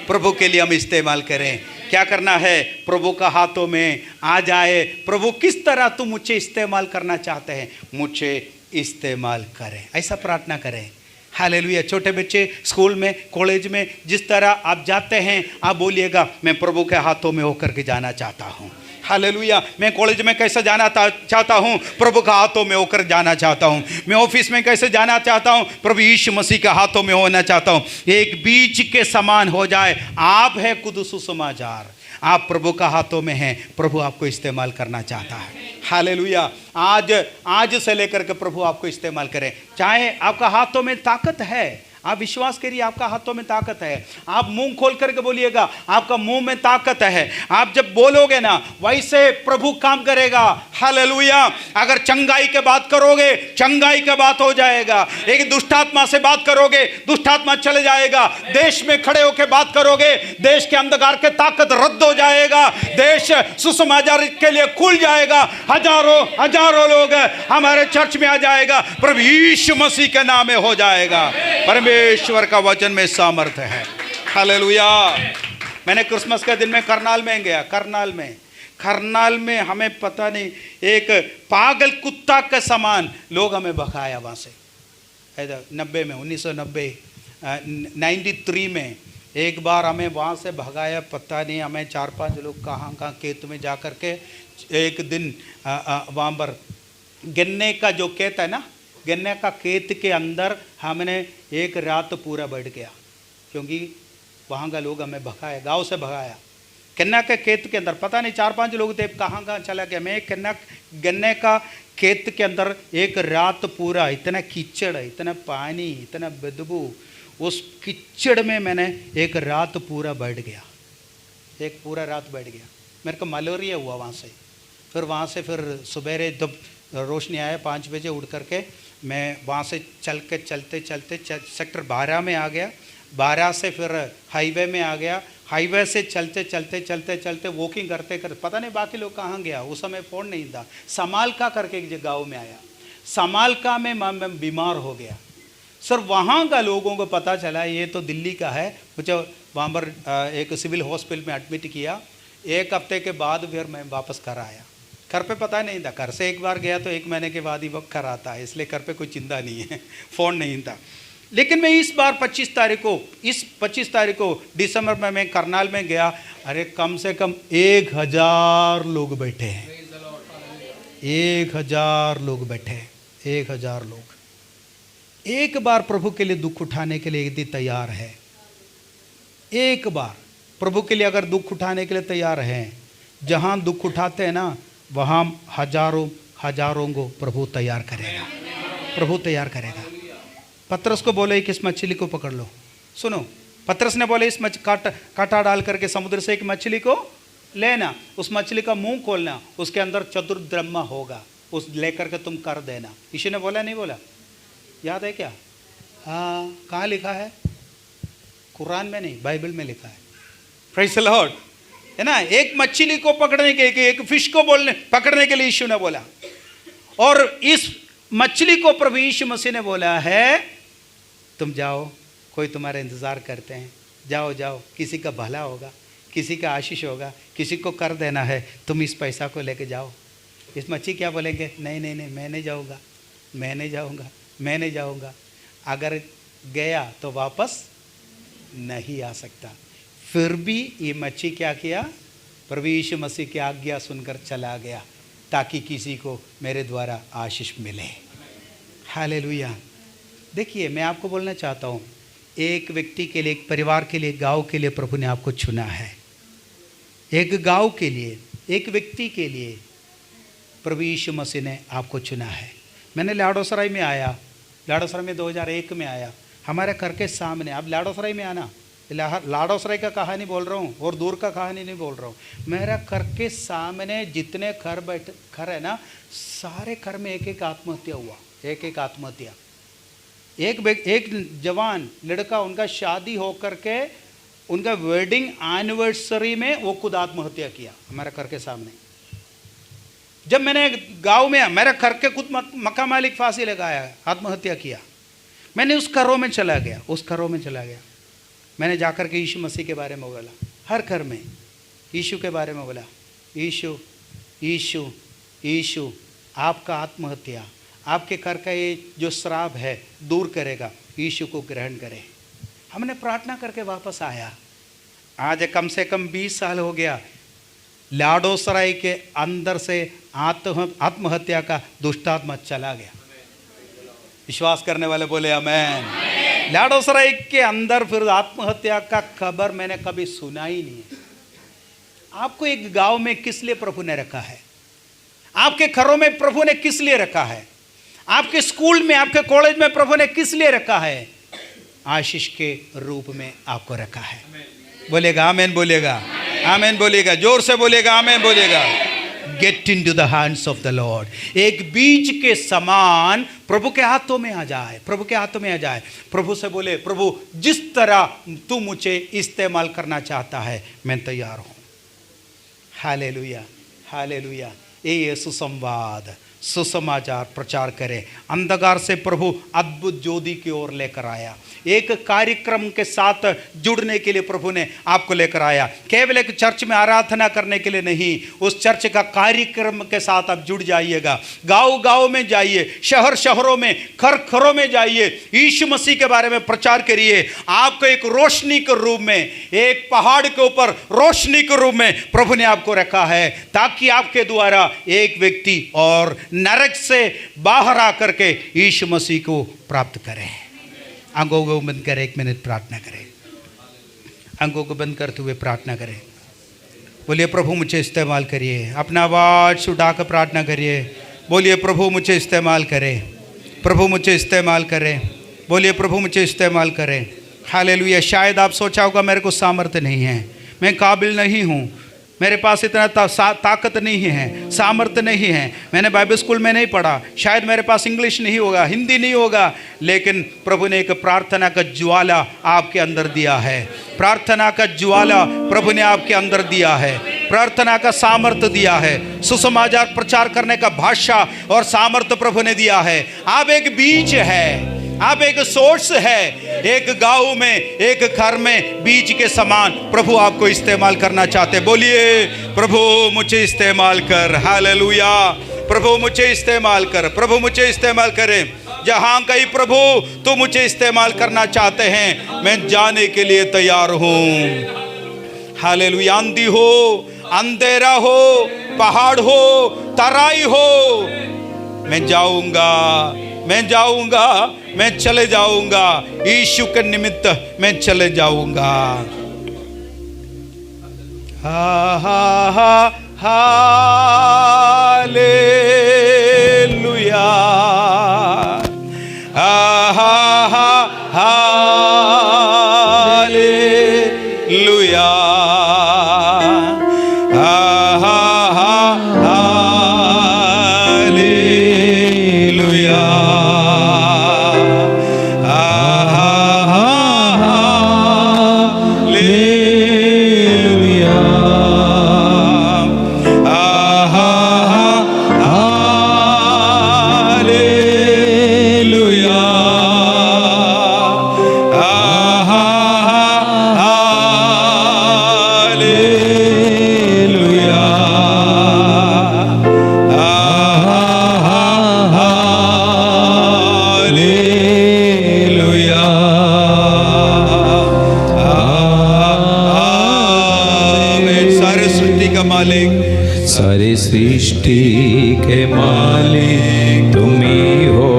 [SPEAKER 2] प्रभु के लिए हम इस्तेमाल करें। क्या करना है? प्रभु का हाथों में आ जाए। प्रभु किस तरह तुम मुझे इस्तेमाल करना चाहते हैं, मुझे इस्तेमाल करें, ऐसा प्रार्थना करें। हालेलुया। छोटे बच्चे स्कूल में, कॉलेज में जिस तरह आप जाते हैं, आप बोलिएगा मैं प्रभु के हाथों में होकर के जाना चाहता हूँ। हालेलुया। मैं कॉलेज में कैसे जाना चाहता हूँ, प्रभु का हाथों में होकर जाना चाहता हूँ। मैं ऑफिस में कैसे जाना चाहता हूँ, प्रभु यीशु मसीह के हाथों में होना चाहता हूँ। एक बीज के समान हो जाए। आप है खुद सुसमाचार, आप प्रभु का हाथों में हैं, प्रभु आपको इस्तेमाल करना चाहता है। हालेलुया। आज से लेकर के प्रभु आपको इस्तेमाल करें। चाहे आपका हाथों में ताकत है, आप विश्वास करिए आपका हाथों में ताकत है। आप मुंह खोल करके बोलिएगा, आपका मुंह में ताकत है। आप जब बोलोगे ना, वैसे प्रभु काम करेगा। हालेलुया। अगर चंगाई के बात करोगे, चंगाई का बात हो जाएगा। एक दुष्टात्मा से बात करोगे, दुष्टात्मा चले जाएगा। देश में खड़े होकर बात करोगे, देश के अंधकार के ताकत रद्द हो जाएगा। देश सुसमाचार के लिए खुल जाएगा। हजारों लोग हमारे चर्च में आ जाएगा, प्रभु यीशु मसीह के नाम में हो जाएगा। परमेश्वर का वचन में सामर्थ्य है। हालेलुया। मैंने क्रिसमस के दिन में करनाल में गया। करनाल में हमें पता नहीं, एक पागल कुत्ता के समान लोग हमें भगाया वहाँ से। 1993 में एक बार हमें वहाँ से भगाया। पता नहीं हमें 4-5 लोग कहाँ खेत में जा कर के, एक दिन वहाँ पर गन्ने का जो खेत है ना, गन्ने का खेत के अंदर हमने एक रात पूरा बैठ गया, क्योंकि वहाँ का लोग हमें भगाया, गांव से भगाया। गन्ना के खेत के अंदर पता नहीं 4-5 लोग थे, कहाँ चला गया। मैं गन्ने का खेत के अंदर एक रात पूरा, इतना कीचड़, इतना पानी, इतना बदबू, उस कीचड़ में मैंने एक रात पूरा बैठ गया, एक पूरा रात बैठ गया। मेरे को मलेरिया हुआ वहाँ से। फिर सवेरे जब रोशनी आया 5 बजे, उठ करके मैं वहाँ से चलते सेक्टर 12 में आ गया। 12 से फिर हाईवे में आ गया। हाईवे से चलते वॉकिंग करते पता नहीं बाकी लोग कहाँ गया। उस समय फ़ोन नहीं था। समालका करके एक गाँव में आया। समालका में मैं बीमार हो गया। सर वहाँ का लोगों को पता चला ये तो दिल्ली का है। मुझे वहाँ पर एक सिविल हॉस्पिटल में एडमिट किया। 1 हफ्ते के बाद फिर मैं वापस घर आया। घर पे पता नहीं था। घर से एक बार गया तो 1 महीने के बाद ही वक्त घर आता है, इसलिए घर पे कोई चिंता नहीं है, फ़ोन नहीं था। लेकिन मैं इस बार 25 तारीख को दिसंबर में मैं करनाल में गया। अरे कम से कम 1000 लोग बैठे हैं। 1000 लोग बैठे हैं। 1000 लोग। एक बार प्रभु के लिए दुख उठाने के लिए यदि तैयार है, एक बार प्रभु के लिए अगर दुख उठाने के लिए तैयार हैं, जहाँ दुख उठाते हैं ना, वहाँ हजारों को प्रभु तैयार करेगा। प्रभु तैयार करेगा। पतरस को बोले कि इस मछली को पकड़ लो। सुनो, पतरस ने बोले इस कांटा डाल करके समुद्र से एक मछली को लेना, उस मछली का मुंह खोलना, उसके अंदर चतुर्द्रह्मा होगा, उस लेकर के तुम कर देना। यीशु ने बोला नहीं बोला? याद है क्या? हाँ, कहाँ लिखा है? कुरान में नहीं, बाइबल में लिखा है। प्रेज़ द लॉर्ड, है ना। एक मछली को पकड़ने के, एक फिश को पकड़ने के लिए यीशु ने बोला, और इस मछली को प्रभु यीशु मसीह ने बोला है तुम जाओ, कोई तुम्हारा इंतज़ार करते हैं, जाओ, किसी का भला होगा, किसी का आशीष होगा, किसी को कर देना है, तुम इस पैसा को लेके जाओ। इस मछली क्या बोलेंगे? नहीं, मैं नहीं जाऊँगा। अगर गया तो वापस नहीं आ सकता। फिर भी ये मच्छी क्या किया? प्रभु यीशु मसीह की आज्ञा सुनकर चला गया, ताकि किसी को मेरे द्वारा आशीष मिले। हालेलुया। देखिए, मैं आपको बोलना चाहता हूँ, एक व्यक्ति के लिए, एक परिवार के लिए, गांव के लिए प्रभु ने आपको चुना है। एक गांव के लिए, एक व्यक्ति के लिए प्रभु यीशु मसीह ने आपको चुना है। मैंने लाडोसराय में आया, लाडोसराय में 2001 में आया, हमारे घर के सामने। आप लाडोसराय में आना, लाडोसराय का कहानी बोल रहा हूँ और दूर का कहानी नहीं बोल रहा हूँ। मेरा घर के सामने जितने घर है ना, सारे घर में एक एक आत्महत्या हुआ, एक एक आत्महत्या। एक जवान लड़का, उनका शादी होकर के उनका वेडिंग एनिवर्सरी में वो खुद आत्महत्या किया हमारे घर के सामने। जब मैंने गांव में, मेरे घर के खुद मक्का मालिक फांसी लगाया, आत्महत्या किया। मैंने उस घरों में चला गया, मैंने जाकर के यीशु मसीह के बारे में बोला, हर घर में यीशु के बारे में बोला, यीशु यीशु यीशु आपका आत्महत्या, आपके घर का ये जो श्राप है दूर करेगा, यीशु को ग्रहण करें। हमने प्रार्थना करके वापस आया। आज कम से कम 20 साल हो गया। लाडोसराय के अंदर से आत्महत्या का दुष्टात्मा चला गया। विश्वास करने वाले बोले आमेन। लाडोसराय के अंदर फिर आत्महत्या का खबर मैंने कभी सुना ही नहीं है। आपको एक गांव में किस लिए प्रभु ने रखा है? आपके घरों में प्रभु ने किस लिए रखा है? आपके स्कूल में, आपके कॉलेज में प्रभु ने किस लिए रखा है? आशीष के रूप में आपको रखा है। बोलेगा आमेन, बोलेगा आमेन, बोलेगा जोर से, बोलेगा आमेन, बोलेगा। Get into the hands of the Lord. एक बीज के समान प्रभु के हाथों में आ जाए, प्रभु के हाथों में आ जाए। प्रभु से बोले, प्रभु जिस तरह तू मुझे इस्तेमाल करना चाहता है मैं तैयार हूं। Hallelujah, hallelujah. ये सुसंवाद, सुसमाचार प्रचार करें। अंधकार से प्रभु अद्भुत ज्योति की ओर लेकर आया। एक कार्यक्रम के साथ जुड़ने के लिए प्रभु ने आपको लेकर आया। केवल एक चर्च में आराधना करने के लिए नहीं, उस चर्च का कार्यक्रम के साथ आप जुड़ जाइएगा। गांव गांव में जाइए, शहर शहरों में, घर घरों में जाइए, यीशु मसीह के बारे में प्रचार करिए। आपको एक रोशनी के रूप में, एक पहाड़ के ऊपर रोशनी के रूप में प्रभु ने आपको रखा है, ताकि आपके द्वारा एक व्यक्ति और नरक से बाहर आकर के यीशु मसीह को प्राप्त करें। आंखों को बंद करें, 1 मिनट प्रार्थना करें। आंखों को बंद करते हुए प्रार्थना करें। बोलिए, प्रभु मुझे इस्तेमाल करिए। अपना आवाज उठाकर प्रार्थना करिए। बोलिए, प्रभु मुझे इस्तेमाल करें, प्रभु मुझे इस्तेमाल करें। बोलिए, प्रभु मुझे इस्तेमाल करें। हालेलुया। शायद आप सोचा होगा मेरे को सामर्थ्य नहीं है, मैं काबिल नहीं हूँ, मेरे पास इतना ताकत नहीं है, सामर्थ्य नहीं है, मैंने बाइबल स्कूल में नहीं पढ़ा, शायद मेरे पास इंग्लिश नहीं होगा, हिंदी नहीं होगा। लेकिन प्रभु ने एक प्रार्थना का ज्वाला आपके अंदर दिया है। प्रार्थना का ज्वाला प्रभु ने आपके अंदर दिया है। प्रार्थना का सामर्थ्य दिया है। सुसमाचार प्रचार करने का भाषा और सामर्थ्य प्रभु ने दिया है। आप एक बीज है, आप एक सोर्स है। एक गांव में, एक घर में बीज के समान प्रभु आपको इस्तेमाल करना चाहते। बोलिए, प्रभु मुझे इस्तेमाल कर। हालेलुया। प्रभु मुझे इस्तेमाल कर, प्रभु मुझे इस्तेमाल करें। जहां कहीं प्रभु तो मुझे इस्तेमाल करना चाहते हैं, मैं जाने के लिए तैयार हूं। हालेलुया। आंधी हो, अंधेरा हो, पहाड़ हो, तराई हो, मैं जाऊंगा, मैं जाऊंगा, मैं चले जाऊंगा। यीशु के निमित्त मैं चले जाऊंगा। हा हा हा हालेलुया। हा हा हा हालेलुया। हा हा हा हालेलुया।
[SPEAKER 5] सारी सृष्टि के मालिक तुम ही हो,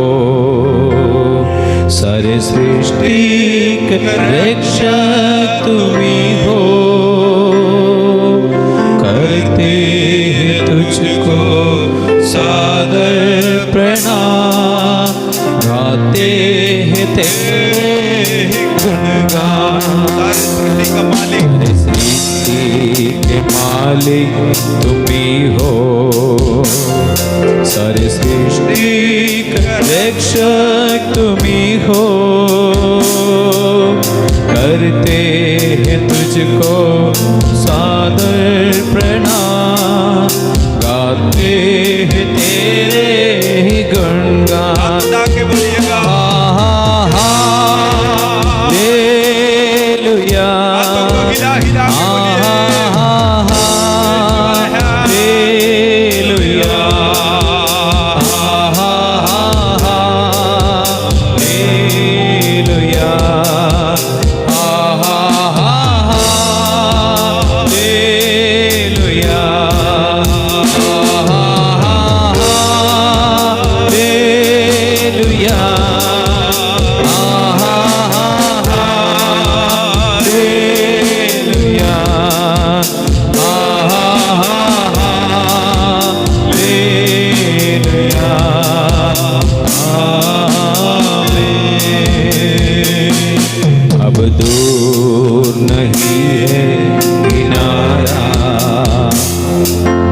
[SPEAKER 5] सारे सृष्टि के रक्षक तुम ही हो। करते हैं तुझको सादर प्रणाम, गाते हैं तेरे गुणगान।
[SPEAKER 2] सारी सृष्टि का मालिक,
[SPEAKER 5] सारी सृष्टि के मालिक तुम ही हो, सारी सृष्टि का रक्षक तुम ही हो। करते हैं तुझको सादर प्रणाम, गाते हैं तेरे ही गुणगान।
[SPEAKER 2] खुदा के बोलिएगा,
[SPEAKER 5] हालेलुया,
[SPEAKER 2] हाथों को हिला हिला के बोलिए,
[SPEAKER 5] hallelujah, hallelujah, hallelujah, hallelujah, hallelujah, hallelujah, आमीन। अब दूर नहीं है किनारा,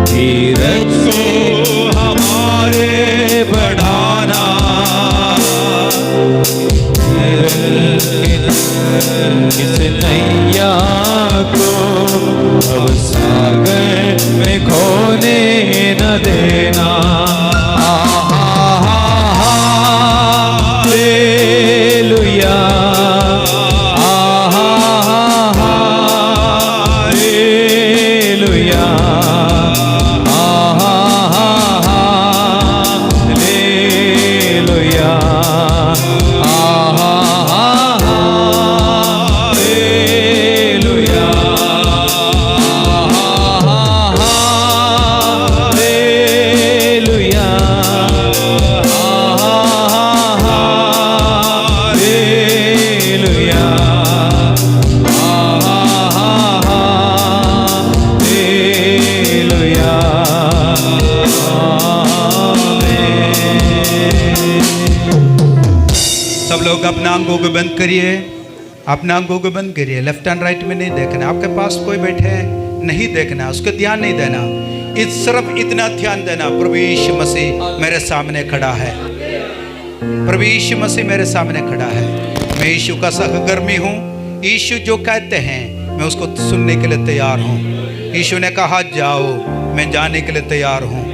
[SPEAKER 5] धीरज से हमारे बढ़ाना, इस नैया को अब सागर में खोने न देना। Hallelujah, hallelujah, hallelujah, hallelujah, hallelujah, hallelujah, hallelujah,
[SPEAKER 2] सब लोग अपना आंखों को बंद करिए, अपना आंखों को बंद करिए। लेफ्ट एंड राइट में नहीं देखना, आपके पास कोई बैठे है नहीं देखना, उसको ध्यान नहीं देना, सिर्फ इतना ध्यान देना, प्रभु यीशु मसीह मेरे सामने खड़ा है, प्रभु यीशु मसीह मेरे सामने खड़ा है। मैं यीशु का सहकर्मी हूँ, यीशु जो कहते हैं मैं उसको सुनने के लिए तैयार हूँ। यीशु ने कहा जाओ, मैं जाने के लिए तैयार हूँ।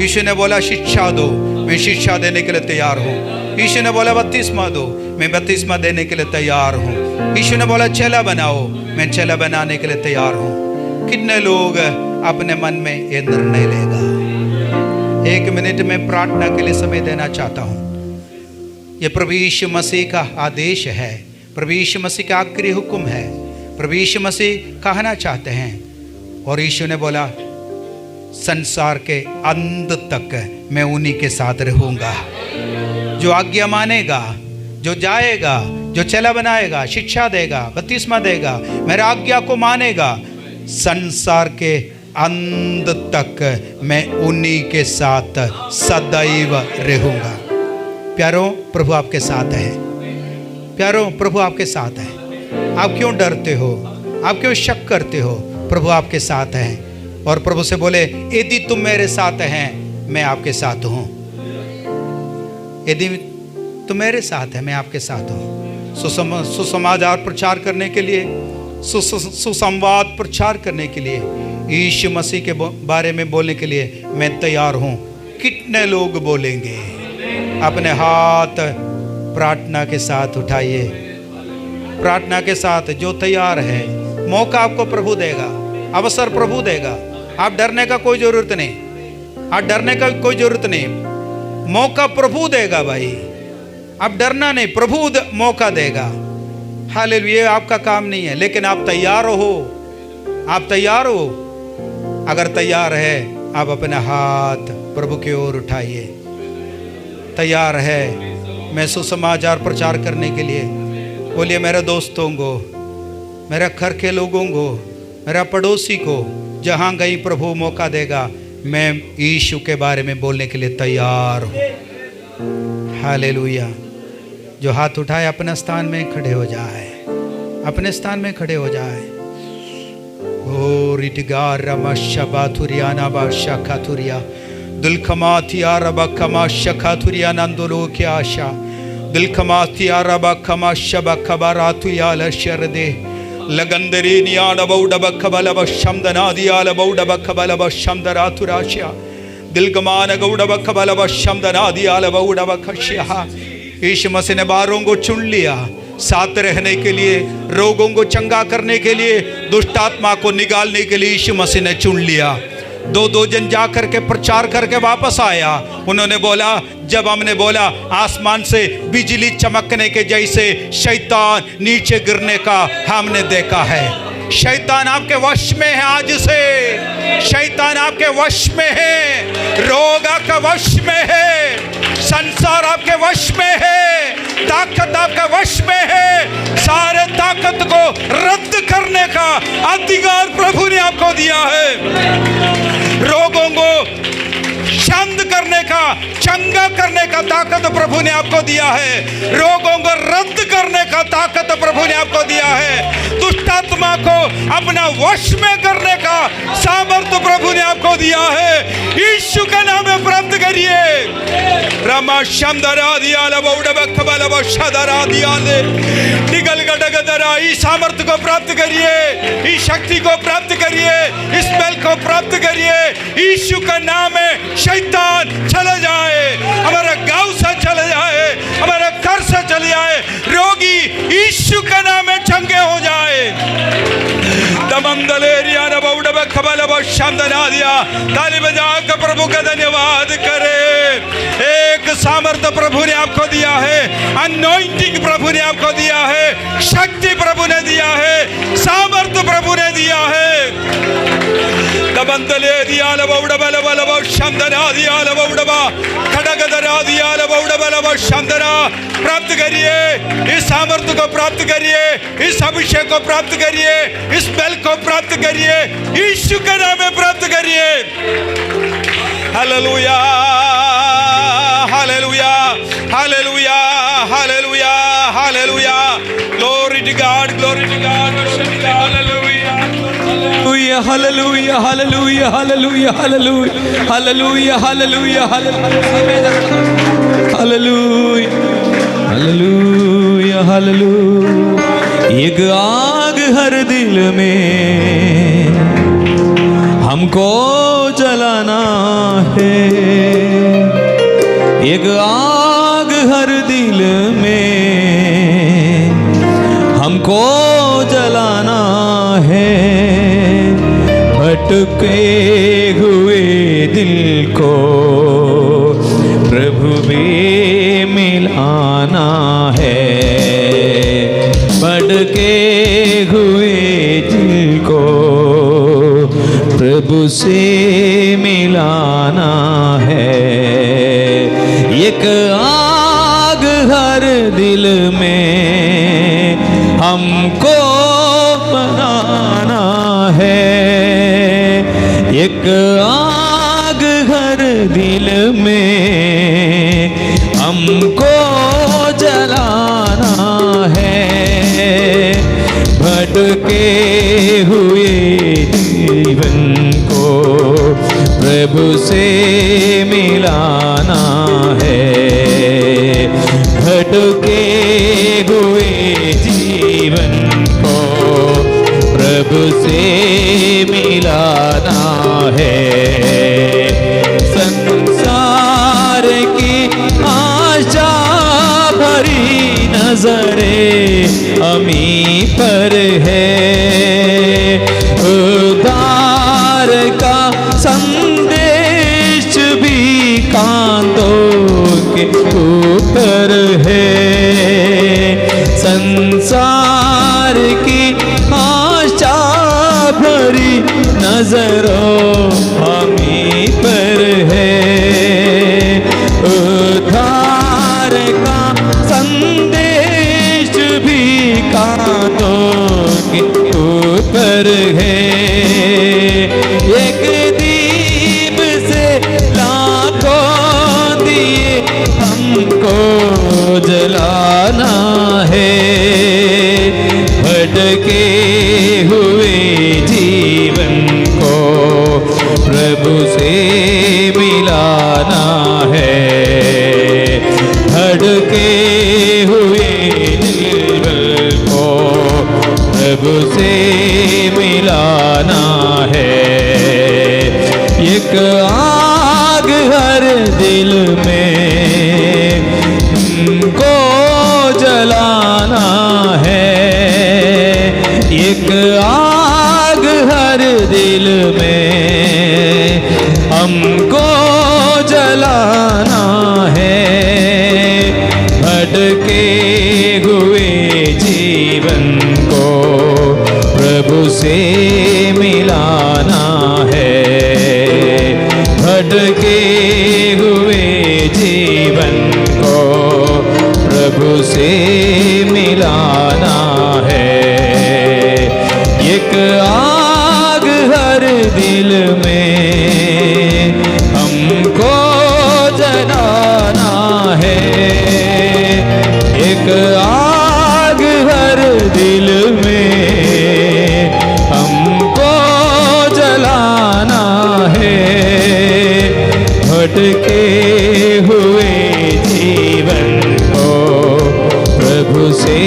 [SPEAKER 2] यीशु ने बोला शिक्षा दो, मैं शिक्षा देने के लिए तैयार हूँ। यीशु ने बोला बपतिस्मा दो, मैं बपतिस्मा देने के लिए तैयार हूँ। यीशु ने बोला चेला बनाओ, मैं चेला बनाने के लिए तैयार हूँ। कितने लोग अपने मन में ये निर्णय लेगा? 1 मिनट में प्रार्थना के लिए समय देना चाहता हूँ। ये प्रभु यीशु मसीह का आदेश है, प्रभु यीशु मसीह का आखिरी हुक्म है। प्रभु यीशु मसीह कहना चाहते हैं, और यीशु ने बोला संसार के अंत तक मैं उन्हीं के साथ रहूँगा। जो आज्ञा मानेगा, जो जाएगा, जो चेला बनाएगा, शिक्षा देगा, बपतिस्मा देगा, मेरा आज्ञा को मानेगा, संसार के अंत तक मैं उन्हीं के साथ सदैव रहूँगा। प्यारों, प्रभु आपके साथ है। प्यारों, प्रभु आपके साथ है। आप क्यों डरते हो? आप क्यों शक करते हो? प्रभु आपके साथ है। और प्रभु से बोले यदि तुम मेरे साथ हैं, मैं आपके साथ हूँ। यदि तुम मेरे साथ है, मैं आपके साथ हूँ। सुसमाचार प्रचार करने के लिए, सुसंवाद प्रचार करने के लिए, यीशु मसीह के बारे में बोलने के लिए मैं तैयार हूँ। कितने लोग बोलेंगे? अपने हाथ प्रार्थना के साथ उठाइए। प्रार्थना के साथ जो तैयार है, मौका आपको प्रभु देगा, अवसर प्रभु देगा। आप डरने का कोई जरूरत नहीं, आप डरने का कोई जरूरत नहीं। मौका प्रभु देगा भाई, आप डरना नहीं, प्रभु मौका देगा। हालेलुया। आपका काम नहीं है, लेकिन आप तैयार हो? आप तैयार हो? अगर तैयार है, आप अपने हाथ प्रभु की ओर उठाइए। तैयार है मैं सुसमाचार प्रचार करने के लिए? बोलिए मेरे दोस्तों को, मेरे घर के लोगों को, मेरा पड़ोसी को, जहाँ गई प्रभु मौका देगा, मैं यीशु के बारे में बोलने के लिए तैयार हूँ। हालेलुया। जो हाथ उठाए अपने स्थान में खड़े हो जाए। अपने स्थान में खड़े हो जाए। ओ रिटगार रमशा बाथुरियाना बाशा खाथुरिया दिलखमाथिया रबा खमा शखाथुरिया नंदोलो के आशा दिलखमाथिया रबा खमा शबा खबराथुया लशरदे लगंदरी नियाड बौडब खबलब शमदनादियाल बौडब खबलब शमदराथुराशा दिलगमान गौडब खबलब शमदनादियाल बौडब खश्या। यीशु मसीह ने बारों को चुन लिया साथ रहने के लिए, रोगों को चंगा करने के लिए, दुष्ट आत्मा को निकालने के लिए यीशु मसीह ने चुन लिया। दो जन जा करके प्रचार करके वापस आया। उन्होंने बोला, जब हमने बोला आसमान से बिजली चमकने के जैसे शैतान नीचे गिरने का हमने देखा है। शैतान आपके वश में है, आज से शैतान आपके वश में है, रोग आपके वश में है, संसार आपके वश में है, ताकत आपके वश में है। सारे ताकत को रद्द करने का अधिकार प्रभु ने आपको दिया है। रोगों को शांत करने का, चंगा करने का ताकत प्रभु ने आपको दिया है। रोगों को रद्द करने का ताकत प्रभु ने आपको दिया है। दुष्ट आत्मा को अपना वश में करने का सामर्थ्य प्रभु ने आपको दिया है। यीशु के नाम में प्राप्त करिए। रमा शमदरा दिया लबौडब खबलब शदरा दिया ले निगल गडगदरा। इस सामर्थ्य को प्राप्त करिए, इस शक्ति को प्राप्त करिए, इस बल को प्राप्त करिए। यीशु का नाम है शैतान चले जाए, हमारा गांव से चले जाए, हमारा घर से चले जाए। रोगी यीशु का नाम में चंगे हो जाए। दमंदलेरिया नबौडब खबलब शमदना दिया। ताली बजा कर प्रभु का धन्यवाद करे। एक सामर्थ्य प्रभु ने आपको दिया है, अनॉइंटिंग प्रभु ने आपको दिया है, शक्ति प्रभु ने दिया है, सामर्थ्य प्रभु ने दिया है। दबंदले दिया लबौडब लबलब शमदना दिया लबौडब खड़गदरा दिया लबौडब लब शमदना। प्राप्त करिए, इस सामर्थ्य को प्राप्त करिए, इस अभिषेक को प्राप्त करिए, इस बल को प्राप्त करिए, यीशु के नाम में प्राप्त करिए। Hallelujah hallelujah hallelujah hallelujah hallelujah. Glory to God, glory to God, worship God. Hallelujah
[SPEAKER 5] hallelujah hallelujah hallelujah hallelujah hallelujah hallelujah hallelujah hallelujah. एक आग हर दिल में हमको जलाना है, एक आग हर दिल में हमको जलाना है। भटके हुए दिल को प्रभु में मिलाना है, भटके हुए दिल को प्रभु से मिलाना है। एक आग हर दिल में हमको बनाना है, एक आग हर दिल में हमको जलाना है। भटके हुए जीवन को प्रभु से मिलाना है, भटके हुए जीवन को प्रभु से मिलाना है। संसार की आशा भरी नजरें हमी पर है, उद्धार का संदेश भी कांधों के ऊपर है। संसार की आशा भरी नजरों हमी पर है, उद्धार का संदेश भी कांधों के ऊपर है। एक दीप से लाखों दिए हमको जलाना है, हुए जीवन को प्रभु से मिलाना है। भटके हुए जीवन को प्रभु से मिलाना है। एक आग हर दिल में को जलाना है। एक आग हर दिल में हमको जलाना है। भटके हुए जीवन को प्रभु से मिलाना है। भटके हुए जीवन को प्रभु से मिलाना है। एक आग हर दिल में हमको जलाना है। एक आग हर दिल में हमको जलाना है। भटके हुए जीवन को प्रभु से